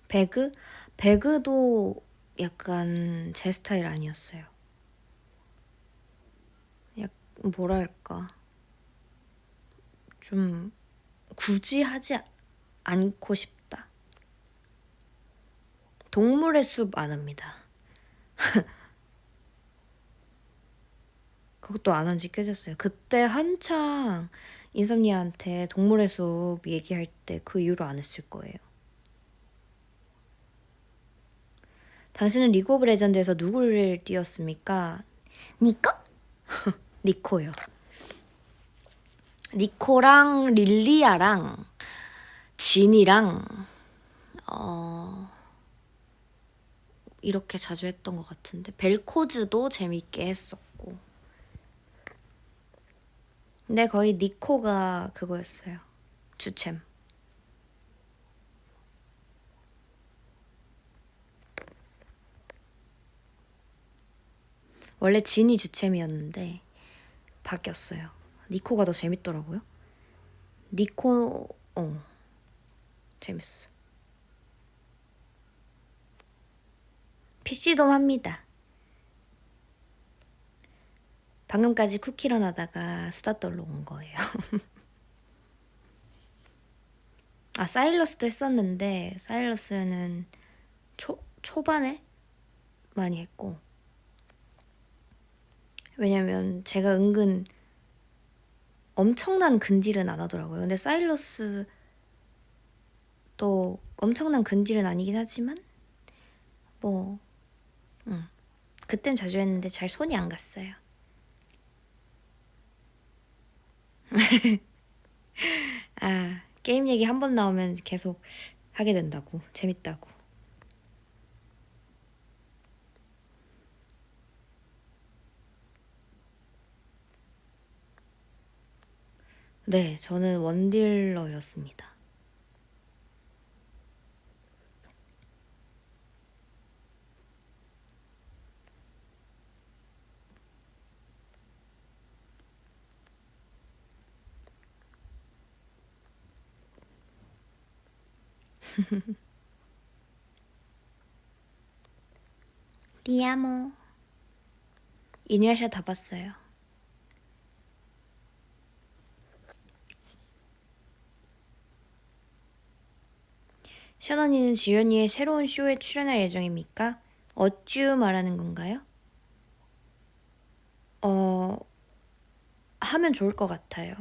배그? 배그도 약간 제 스타일 아니었어요. 뭐랄까. 좀 굳이 하지 않고 싶다. 동물의 숲 안 합니다. 그것도 안 한 지 꽤 됐어요. 그때 한창 인썸니아한테 동물의 숲 얘기할 때 그 이후로 안 했을 거예요. 당신은 리그 오브 레전드에서 누구를 띄웠습니까? 니꺼? 니코요. 니코랑 릴리아랑 진이랑 이렇게 자주 했던 것 같은데 벨코즈도 재밌게 했었고 근데 거의 니코가 그거였어요. 주챔. 원래 진이 주챔이었는데 바뀌었어요. 니코가 더 재밌더라고요. 니코 재밌어. PC돔 합니다. 방금까지 쿠키런 하다가 수다떨로 온 거예요. 아, 사일러스도 했었는데 사일러스는 초반에 많이 했고, 왜냐면 제가 은근 엄청난 근질은 안 하더라고요. 근데 사일러스 또 엄청난 근질은 아니긴 하지만 뭐 그땐 자주 했는데 잘 손이 안 갔어요. 아, 게임 얘기 한 번 나오면 계속 하게 된다고. 재밌다고. 네, 저는 원딜러였습니다. 디아모. 이누야샤 다 봤어요. 션 언니는 지연이의 새로운 쇼에 출연할 예정입니까? 어쭈 말하는 건가요? 하면 좋을 것 같아요.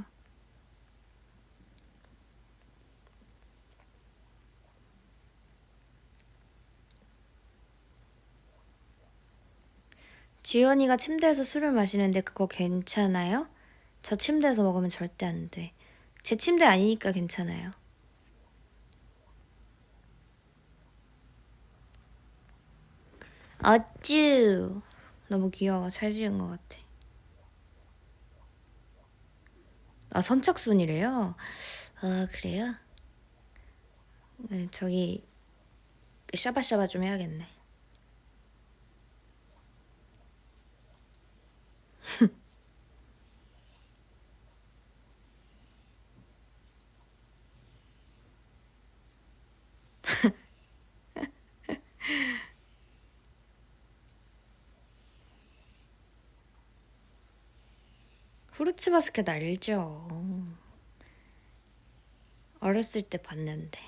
지연이가 침대에서 술을 마시는데 그거 괜찮아요? 저 침대에서 먹으면 절대 안 돼. 제 침대 아니니까 괜찮아요. 어쭈. 너무 귀여워. 잘 지은 것 같아. 아, 선착순이래요? 아, 그래요? 네, 저기 샤바샤바 좀 해야겠네. 후르츠 바스켓 알죠? 어렸을 때 봤는데.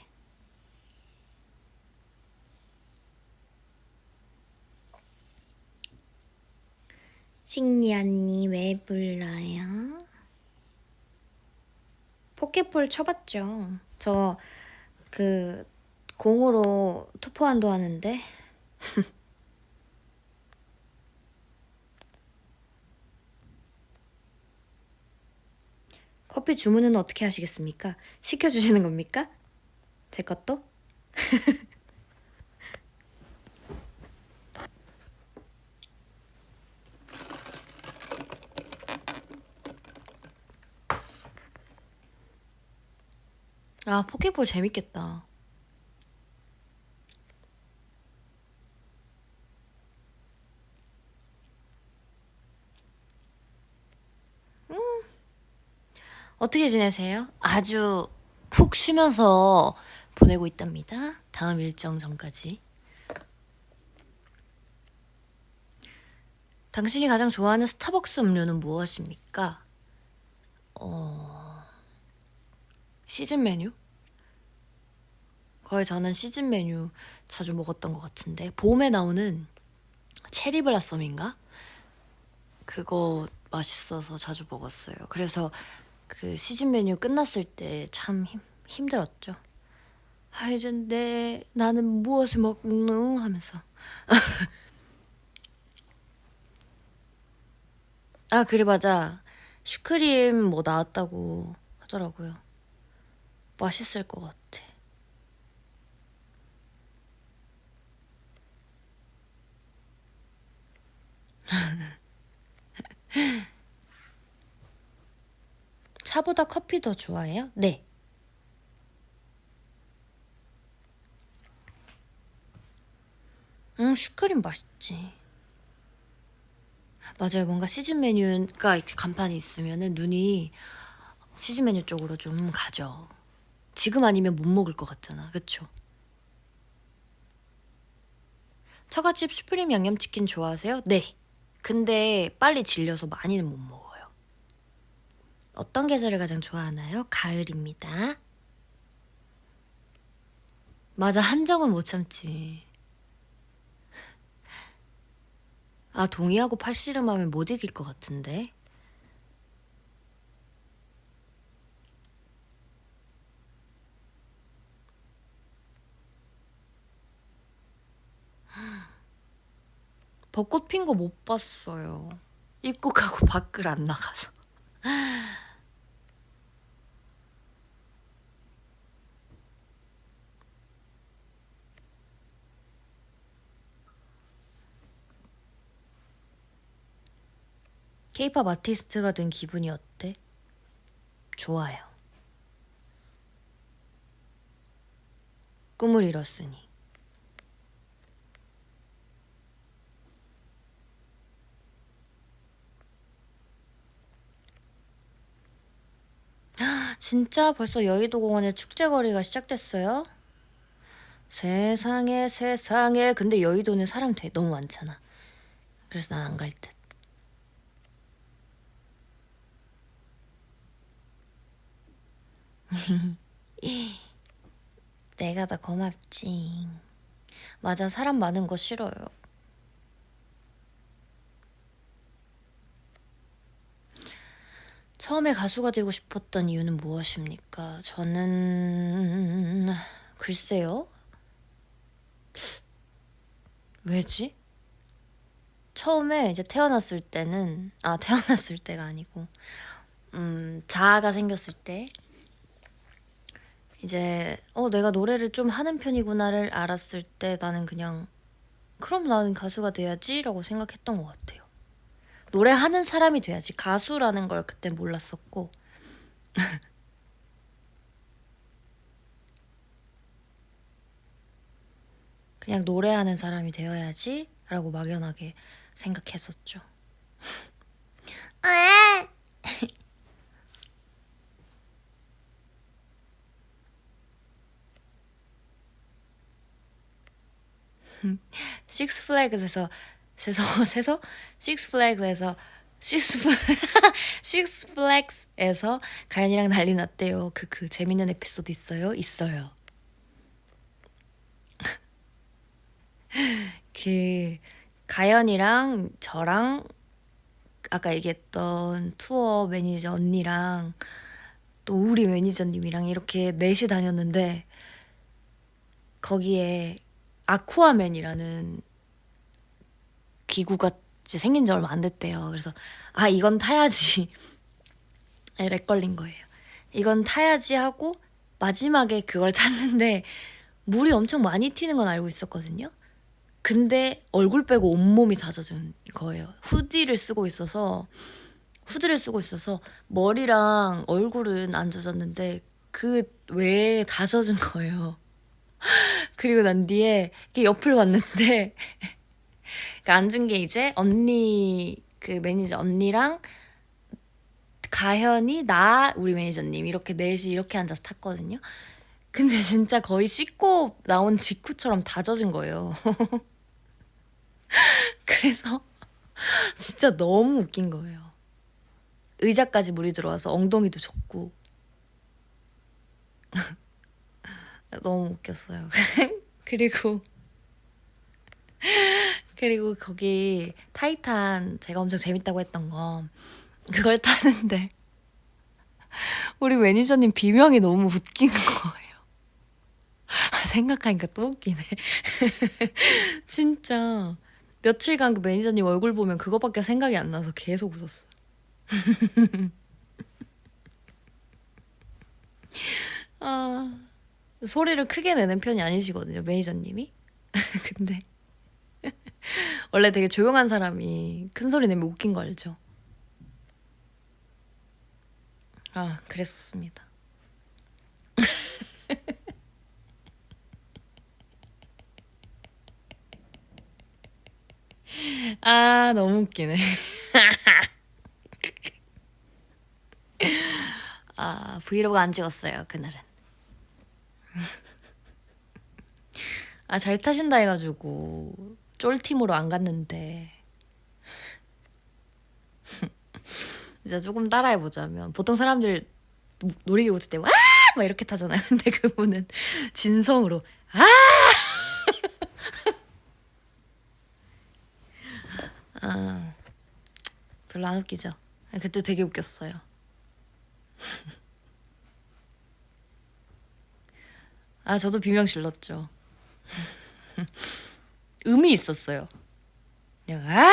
식리 언니 왜 불러요? 포켓볼 쳐봤죠. 저 그 공으로 투포환도 하는데. 커피 주문은 어떻게 하시겠습니까? 시켜주시는 겁니까? 제 것도? 아, 포켓볼 재밌겠다. 어떻게 지내세요? 아주 푹 쉬면서 보내고 있답니다. 다음 일정 전까지. 당신이 가장 좋아하는 스타벅스 음료는 무엇입니까? 시즌 메뉴? 거의 저는 시즌 메뉴 자주 먹었던 것 같은데, 봄에 나오는 체리 블라썸인가? 그거 맛있어서 자주 먹었어요. 그래서 그 시즌 메뉴 끝났을 때 참 힘들었죠. 아, 이제 나는 무엇을 먹노 하면서. 아, 그래, 맞아. 슈크림 뭐 나왔다고 하더라고요. 맛있을 것 같아. 차보다 커피 더 좋아해요? 네. 슈크림 맛있지. 맞아요. 뭔가 시즌 메뉴가 이렇게 간판이 있으면은 눈이 시즌 메뉴 쪽으로 좀 가죠. 지금 아니면 못 먹을 것 같잖아. 그쵸? 처갓집 슈프림 양념치킨 좋아하세요? 네. 근데 빨리 질려서 많이는 못 먹어요. 어떤 계절을 가장 좋아하나요? 가을입니다. 맞아, 한정은 못 참지. 아, 동의하고 팔씨름하면 못 이길 것 같은데. 벚꽃 핀 거 못 봤어요. 입국하고 밖을 안 나가서. 케이팝 아티스트가 된 기분이 어때? 좋아요. 꿈을 이뤘으니. 진짜 벌써 여의도 공원에 축제거리가 시작됐어요? 세상에 세상에. 근데 여의도는 사람 너무 많잖아. 그래서 난 안 갈 듯. 내가 더 고맙지. 맞아, 사람 많은 거 싫어요. 처음에 가수가 되고 싶었던 이유는 무엇입니까? 저는 글쎄요. 왜지? 처음에 이제 태어났을 때는 태어났을 때가 아니고 자아가 생겼을 때 이제 내가 노래를 좀 하는 편이구나를 알았을 때 나는 그냥 그럼 나는 가수가 돼야지라고 생각했던 것 같아요. 노래하는 사람이 돼야지 가수라는 걸 그때 몰랐었고 그냥 노래하는 사람이 되어야지라고 막연하게 생각했었죠. 식스플래그에서 세서 식스플래그에서 식스플렉스에서 가연이랑 난리 났대요. 그 재밌는 에피소드 있어요? 있어요. 그 가연이랑 저랑 아까 얘기했던 투어 매니저 언니랑 또 우리 매니저님이랑 이렇게 넷이 다녔는데 거기에 아쿠아맨이라는 기구가 이제 생긴 지 얼마 안 됐대요. 그래서 이건 타야지. 렉 걸린 거예요. 이건 타야지 하고 마지막에 그걸 탔는데 물이 엄청 많이 튀는 건 알고 있었거든요. 근데 얼굴 빼고 온몸이 다 젖은 거예요. 후드를 쓰고 있어서 머리랑 얼굴은 안 젖었는데 그 외에 다 젖은 거예요. 그리고 난 뒤에 이렇게 옆을 봤는데 그러니까 앉은 게 이제 언니 그 매니저 언니랑 가현이 나 우리 매니저님 이렇게 넷이 이렇게 앉아서 탔거든요. 근데 진짜 거의 씻고 나온 직후처럼 다 젖은 거예요. 그래서 진짜 너무 웃긴 거예요. 의자까지 물이 들어와서 엉덩이도 젖고 너무 웃겼어요. 그리고 거기 타이탄 제가 엄청 재밌다고 했던 거 그걸 타는데 우리 매니저님 비명이 너무 웃긴 거예요. 생각하니까 또 웃기네. 진짜 며칠간 그 매니저님 얼굴 보면 그거밖에 생각이 안 나서 계속 웃었어요. 소리를 크게 내는 편이 아니시거든요, 매니저님이. 근데 원래 되게 조용한 사람이 큰 소리 내면 웃긴 거 알죠? 그랬었습니다. 너무 웃기네. 아, 브이로그 안 찍었어요, 그날은. 아, 잘 타신다 해가지고 쫄팀으로 안 갔는데. 진짜 조금 따라해보자면 보통 사람들 놀이기구 탈 때 와! 막 이렇게 타잖아요. 근데 그분은 진성으로 아! 아, 별로 안 웃기죠. 그때 되게 웃겼어요. 아, 저도 비명 질렀죠. 음이 있었어요. 그냥 아!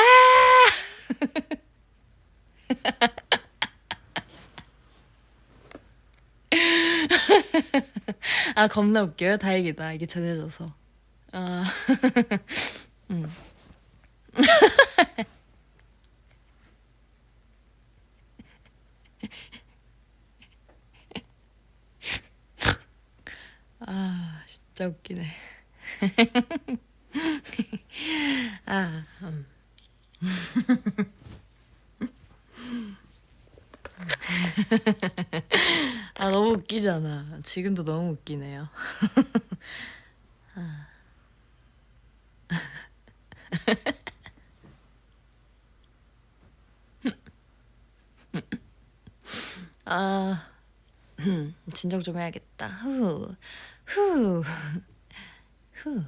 아, 겁나 웃겨요. 다행이다. 이게 전해져서. 아, 아, 진짜 웃기네. 아, 아, 너무 웃기잖아. 지금도 너무 웃기네요. 아, 진정 좀 해야겠다. 후, 후, 후.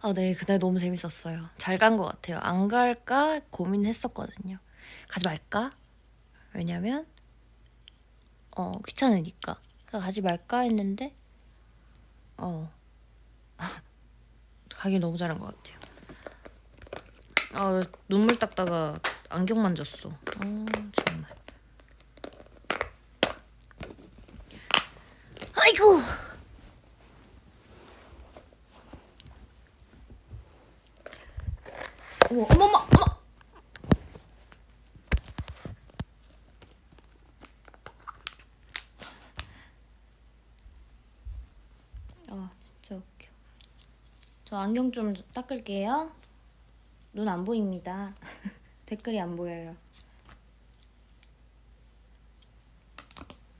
아, 네, 그날 너무 재밌었어요. 잘 간 것 같아요. 안 갈까 고민했었거든요. 가지 말까? 왜냐면, 귀찮으니까. 그래서 가지 말까 했는데, 어, 가길 너무 잘한 것 같아요. 아, 눈물 닦다가 안경 만졌어. 정말. 아이고! 어머! 아, 진짜 웃겨. 저 안경 좀 닦을게요. 눈 안 보입니다. 댓글이 안 보여요.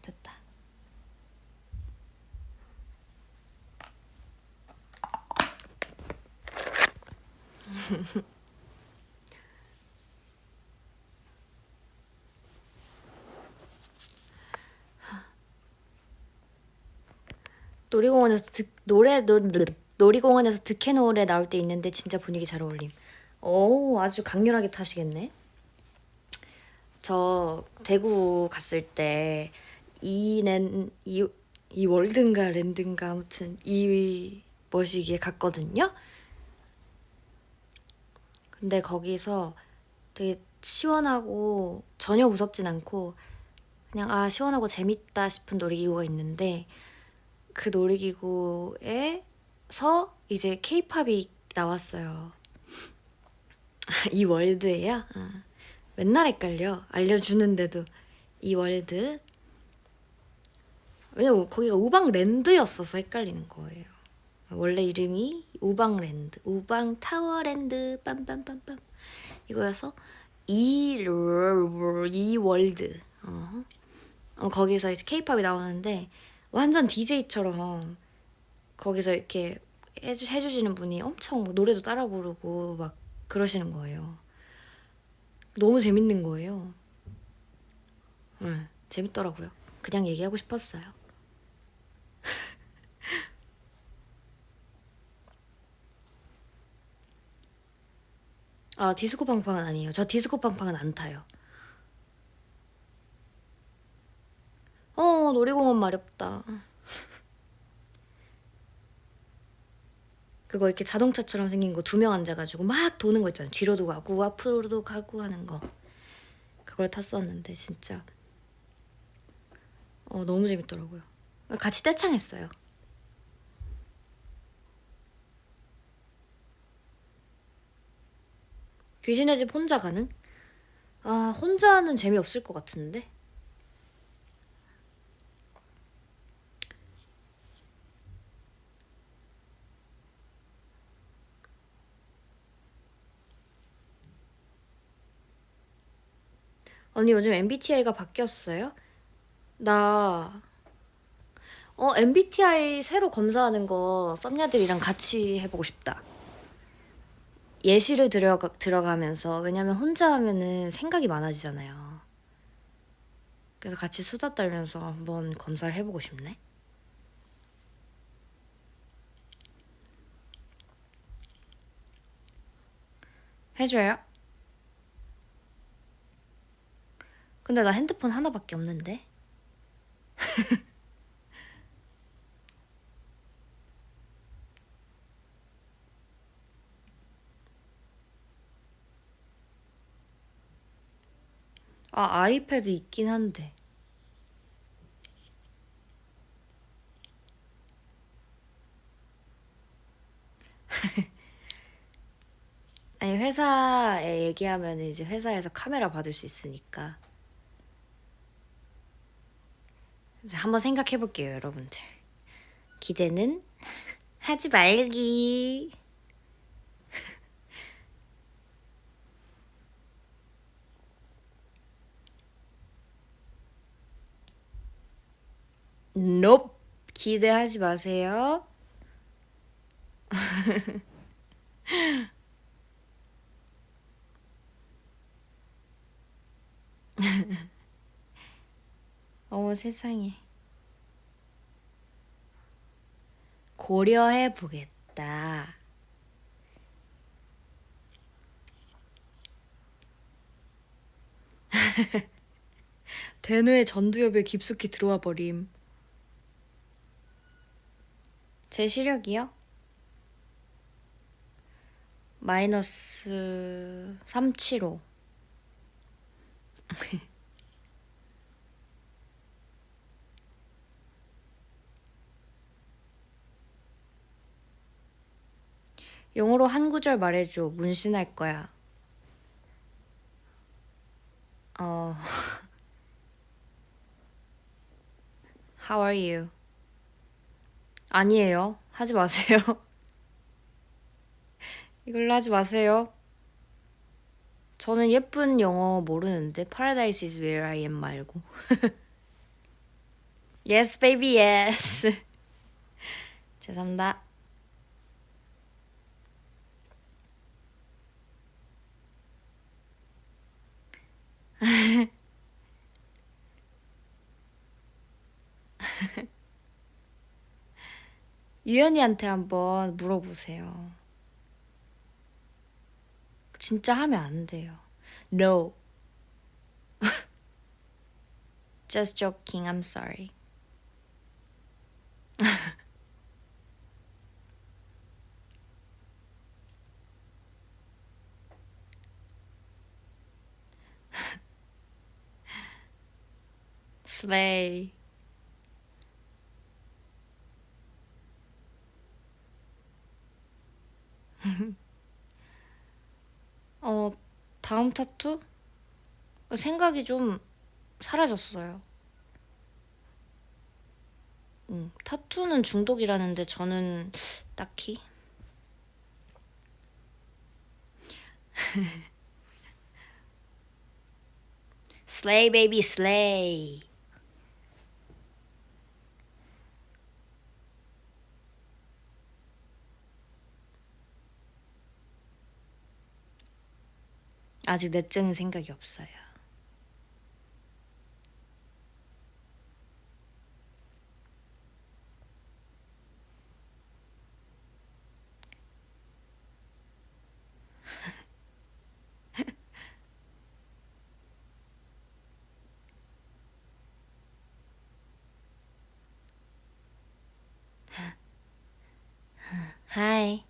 됐다. 놀이공원에서 놀이공원에서 득해 노래 나올 때 있는데 진짜 분위기 잘 어울림. 오, 아주 강렬하게 타시겠네. 저 대구 갔을 때 이 월드인가 랜드인가 아무튼 이 머시기에 갔거든요. 근데 거기서 되게 시원하고 전혀 무섭진 않고 그냥 아 시원하고 재밌다 싶은 놀이기구가 있는데 그 놀이기구에서 이제 케이팝이 나왔어요. 이 월드예요? 아, 맨날 헷갈려. 알려주는데도 이 월드. 왜냐면 거기가 우방랜드였어서 헷갈리는 거예요. 원래 이름이 우방랜드, 우방타워랜드 빰빰빰빰 이거여서 이 월드. 거기서 이제 케이팝이 나오는데 완전 DJ처럼 거기서 이렇게 해주시는 분이 엄청 노래도 따라 부르고 막 그러시는 거예요. 너무 재밌는 거예요. 재밌더라고요. 그냥 얘기하고 싶었어요. 아, 디스코 팡팡은 아니에요. 저 디스코 팡팡은 안 타요. 놀이공원 마렵다. 그거 이렇게 자동차처럼 생긴 거 2명 앉아가지고 막 도는 거 있잖아요. 뒤로도 가고 앞으로도 가고 하는 거. 그걸 탔었는데 진짜 너무 재밌더라고요. 같이 떼창했어요. 귀신의 집 혼자 가능? 아, 혼자는 재미없을 것 같은데? 언니 요즘 MBTI가 바뀌었어요? 나 MBTI 새로 검사하는 거 썸녀들이랑 같이 해보고 싶다. 예시를 들어가면서 왜냐면 혼자 하면은 생각이 많아지잖아요. 그래서 같이 수다 떨면서 한번 검사를 해보고 싶네. 해줘요? 근데 나 핸드폰 하나밖에 없는데. 아, 아이패드 있긴 한데. 아니, 회사에 얘기하면 이제 회사에서 카메라 받을 수 있으니까. 이제 한번 생각해 볼게요, 여러분들. 기대는 하지 말기. Nope. 기대하지 마세요. 어머 세상에. 고려해 보겠다. 대뇌 전두엽에 깊숙이 들어와 버림. 제 시력이요? 마이너스 375. 영어로 한 구절 말해줘. 문신할 거야. 어, How are you? 아니에요. 하지 마세요. 이걸로 하지 마세요. 저는 예쁜 영어 모르는데 Paradise is where I am 말고. Yes, baby, yes. 죄송합니다. 유연이한테 한번 물어보세요. 진짜 하면 안 돼요. No. Just joking. I'm sorry. Slay. 어, 다음 타투? 생각이 좀 사라졌어요. 타투는 중독이라는데 저는 딱히. Slay, baby, slay. 아직 넷째는 생각이 없어요. 하이.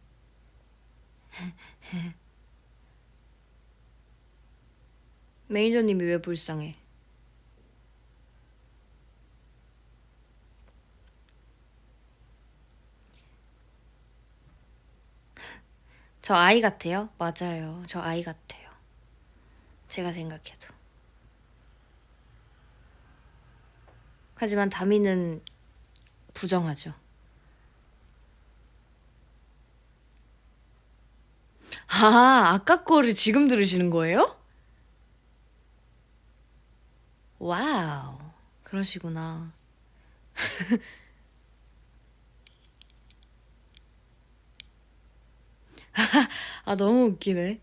매니저님이 왜 불쌍해? 저 아이 같아요? 맞아요. 저 아이 같아요. 제가 생각해도. 하지만 다미는 부정하죠. 아, 아까 거를 지금 들으시는 거예요? 와우. 그러시구나. 아, 너무 웃기네.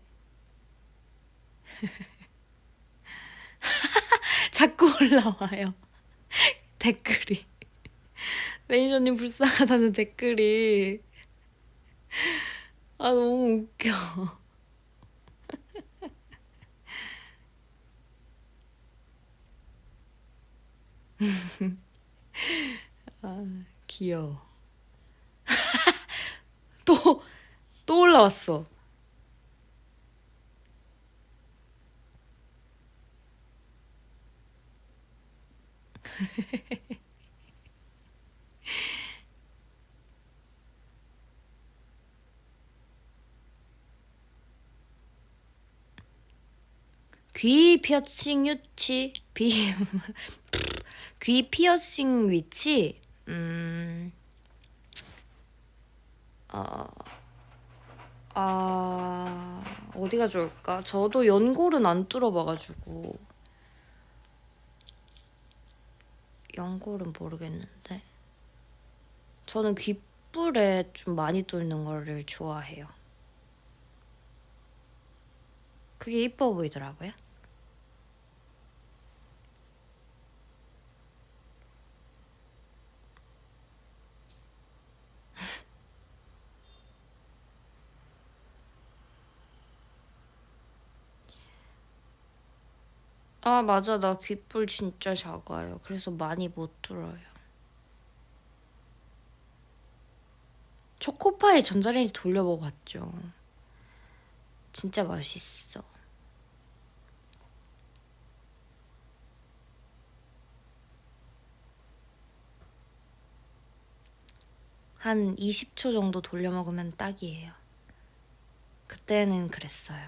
자꾸 올라와요. 댓글이. 매니저님 불쌍하다는 댓글이. 아, 너무 웃겨. 귀여워. 또, 또 올라왔어. 귀 피어싱 유치 귀 피어싱 위치 어, 어디가 좋을까? 저도 연골은 안 뚫어봐가지고 연골은 모르겠는데 저는 귓불에 좀 많이 뚫는 거를 좋아해요. 그게 이뻐 보이더라고요. 아, 맞아. 나 귓불 진짜 작아요. 그래서 많이 못 뚫어요. 초코파이 전자레인지 돌려 먹어봤죠. 진짜 맛있어. 한 20초 정도 돌려 먹으면 딱이에요. 그때는 그랬어요.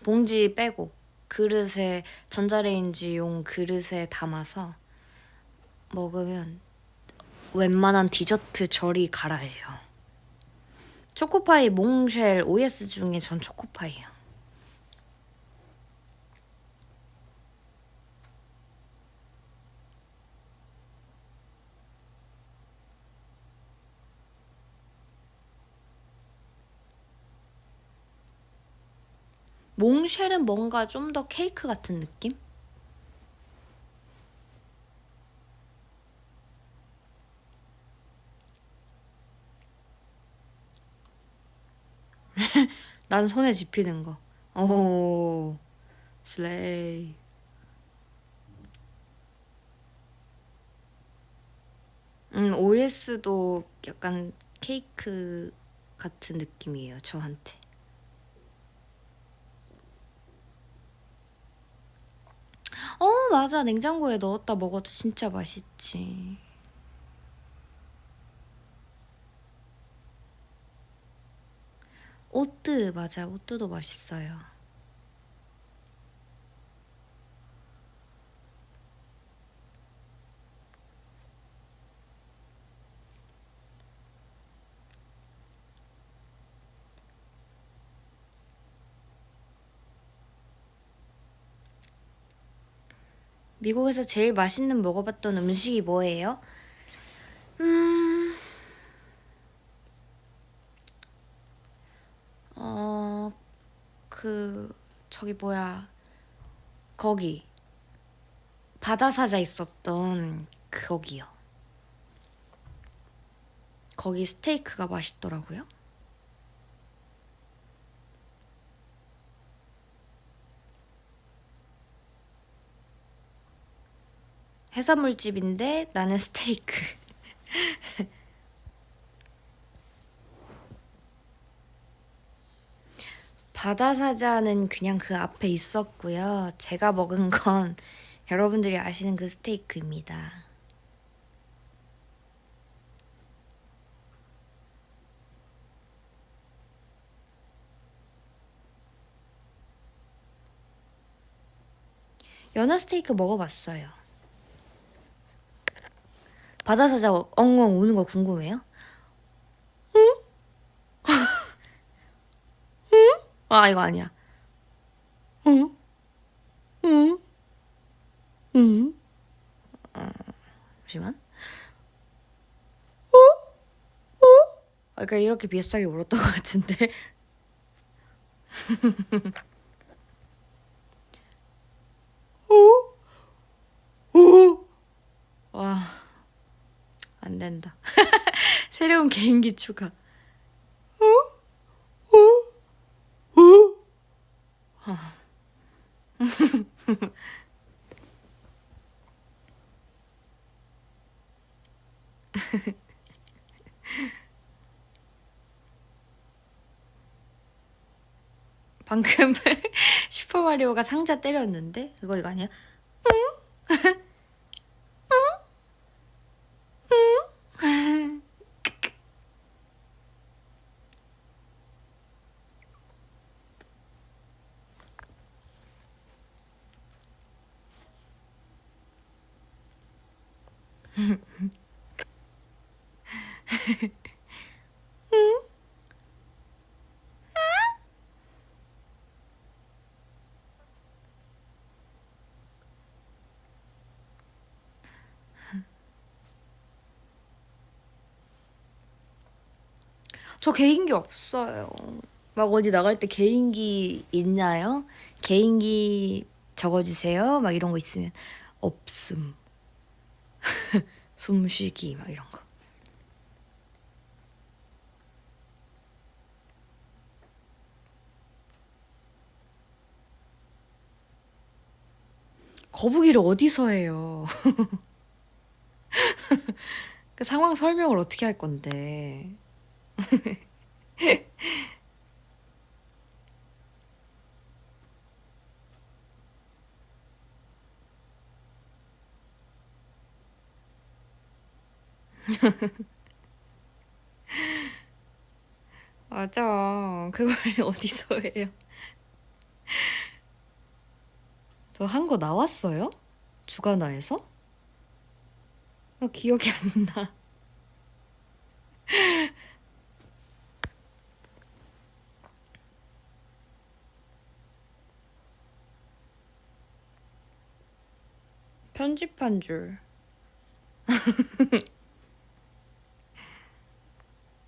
봉지 빼고 그릇에 전자레인지용 그릇에 담아서 먹으면 웬만한 디저트 저리 가라예요. 초코파이 몽쉘 OS 중에 전 초코파이요. 몽쉘은 뭔가 좀 더 케이크 같은 느낌? 난 손에 집히는 거. 오, 슬레이. OS도 약간 케이크 같은 느낌이에요, 저한테. 맞아. 냉장고에 넣었다 먹어도 진짜 맛있지. 오뜨, 맞아. 오뜨도 맛있어요. 미국에서 제일 맛있는 먹어봤던 음식이 뭐예요? 어, 저기 뭐야. 거기. 바다사자 있었던 거기요. 거기 스테이크가 맛있더라고요. 해산물집인데 나는 스테이크. 바다사자는 그냥 그 앞에 있었고요. 제가 먹은 건 여러분들이 아시는 그 스테이크입니다. 연어 스테이크 먹어봤어요. 바다사자 엉엉 우는 거 궁금해요? 아, 이거 아니야. 응? 응? 약간 이렇게 비슷하게 울었던 것 같은데. 와, 안 된다. 새로운 개인기 추가. 방금 슈퍼마리오가 상자 때렸는데? 그거 이거 아니야? 저 개인기 없어요. 막 어디 나갈 때 개인기 있나요? 개인기 적어주세요. 막 이런 거 있으면 없음. 숨쉬기 막 이런 거. 거북이를 어디서 해요? 그 상황 설명을 어떻게 할 건데? 맞아. 그걸 어디서 해요? 저 한 거 나왔어요? 주간화에서? 나 기억이 안 나. 편집한 줄.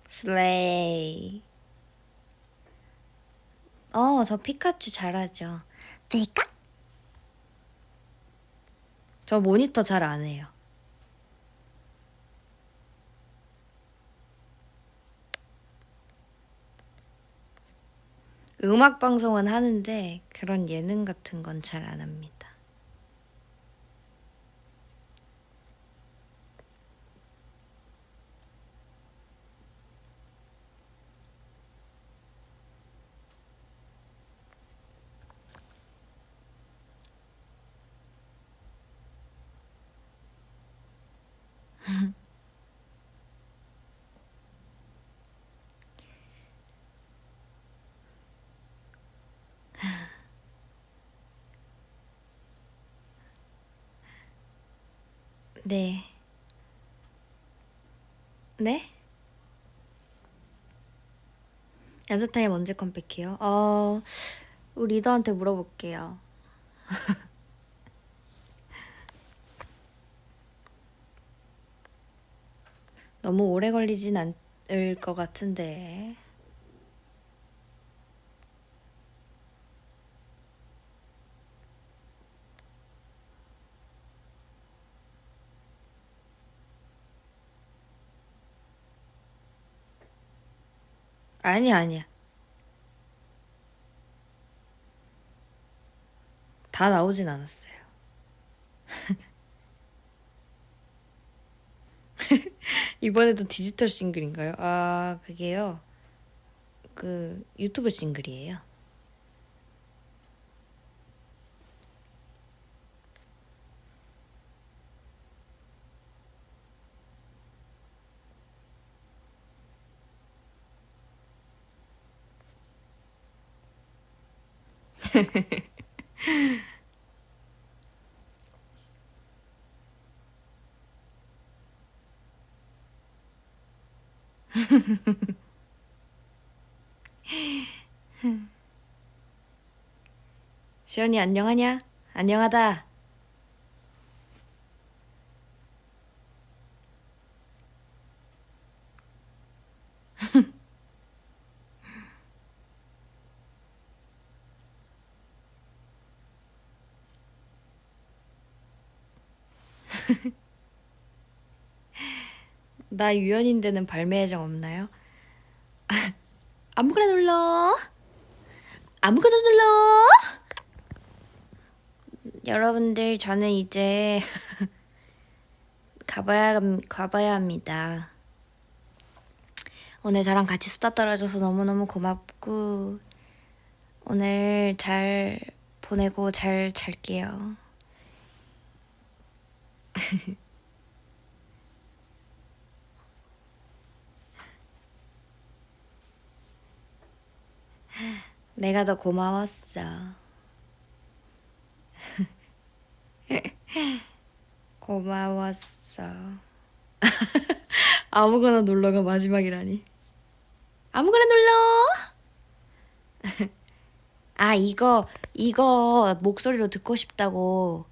슬레이. 저 피카츄 잘하죠. 피카? 저 모니터 잘 안 해요. 음악 방송은 하는데 그런 예능 같은 건 잘 안 합니다. 네. 네? 야자타임 언제 컴백해요? 우리 리더한테 물어볼게요. 너무 오래 걸리진 않을 것 같은데. 아니야. 다 나오진 않았어요. 이번에도 디지털 싱글인가요? 그게요. 그 유튜브 싱글이에요. 시연이 안녕하냐? 안녕하다. 나 유연인 데는 발매 예정 없나요? 아무거나 눌러. 아무거나 눌러. 여러분들, 저는 이제 가봐야 합니다. 오늘 저랑 같이 수다 떨어줘서 너무너무 고맙고, 오늘 잘 보내고 잘 잘게요. 내가 더 고마웠어. 고마웠어. 아무거나 놀러가 마지막이라니. 아무거나 눌러. 아, 이거 목소리로 듣고 싶다고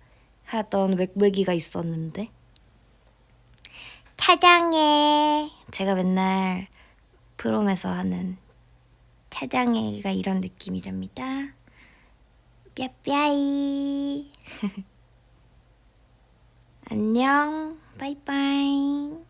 하던 웩웩이가 있었는데. 차장해. 제가 맨날 프롬에서 하는 차장해가 이런 느낌이랍니다. 뼈뼈이. 안녕. 바이바이.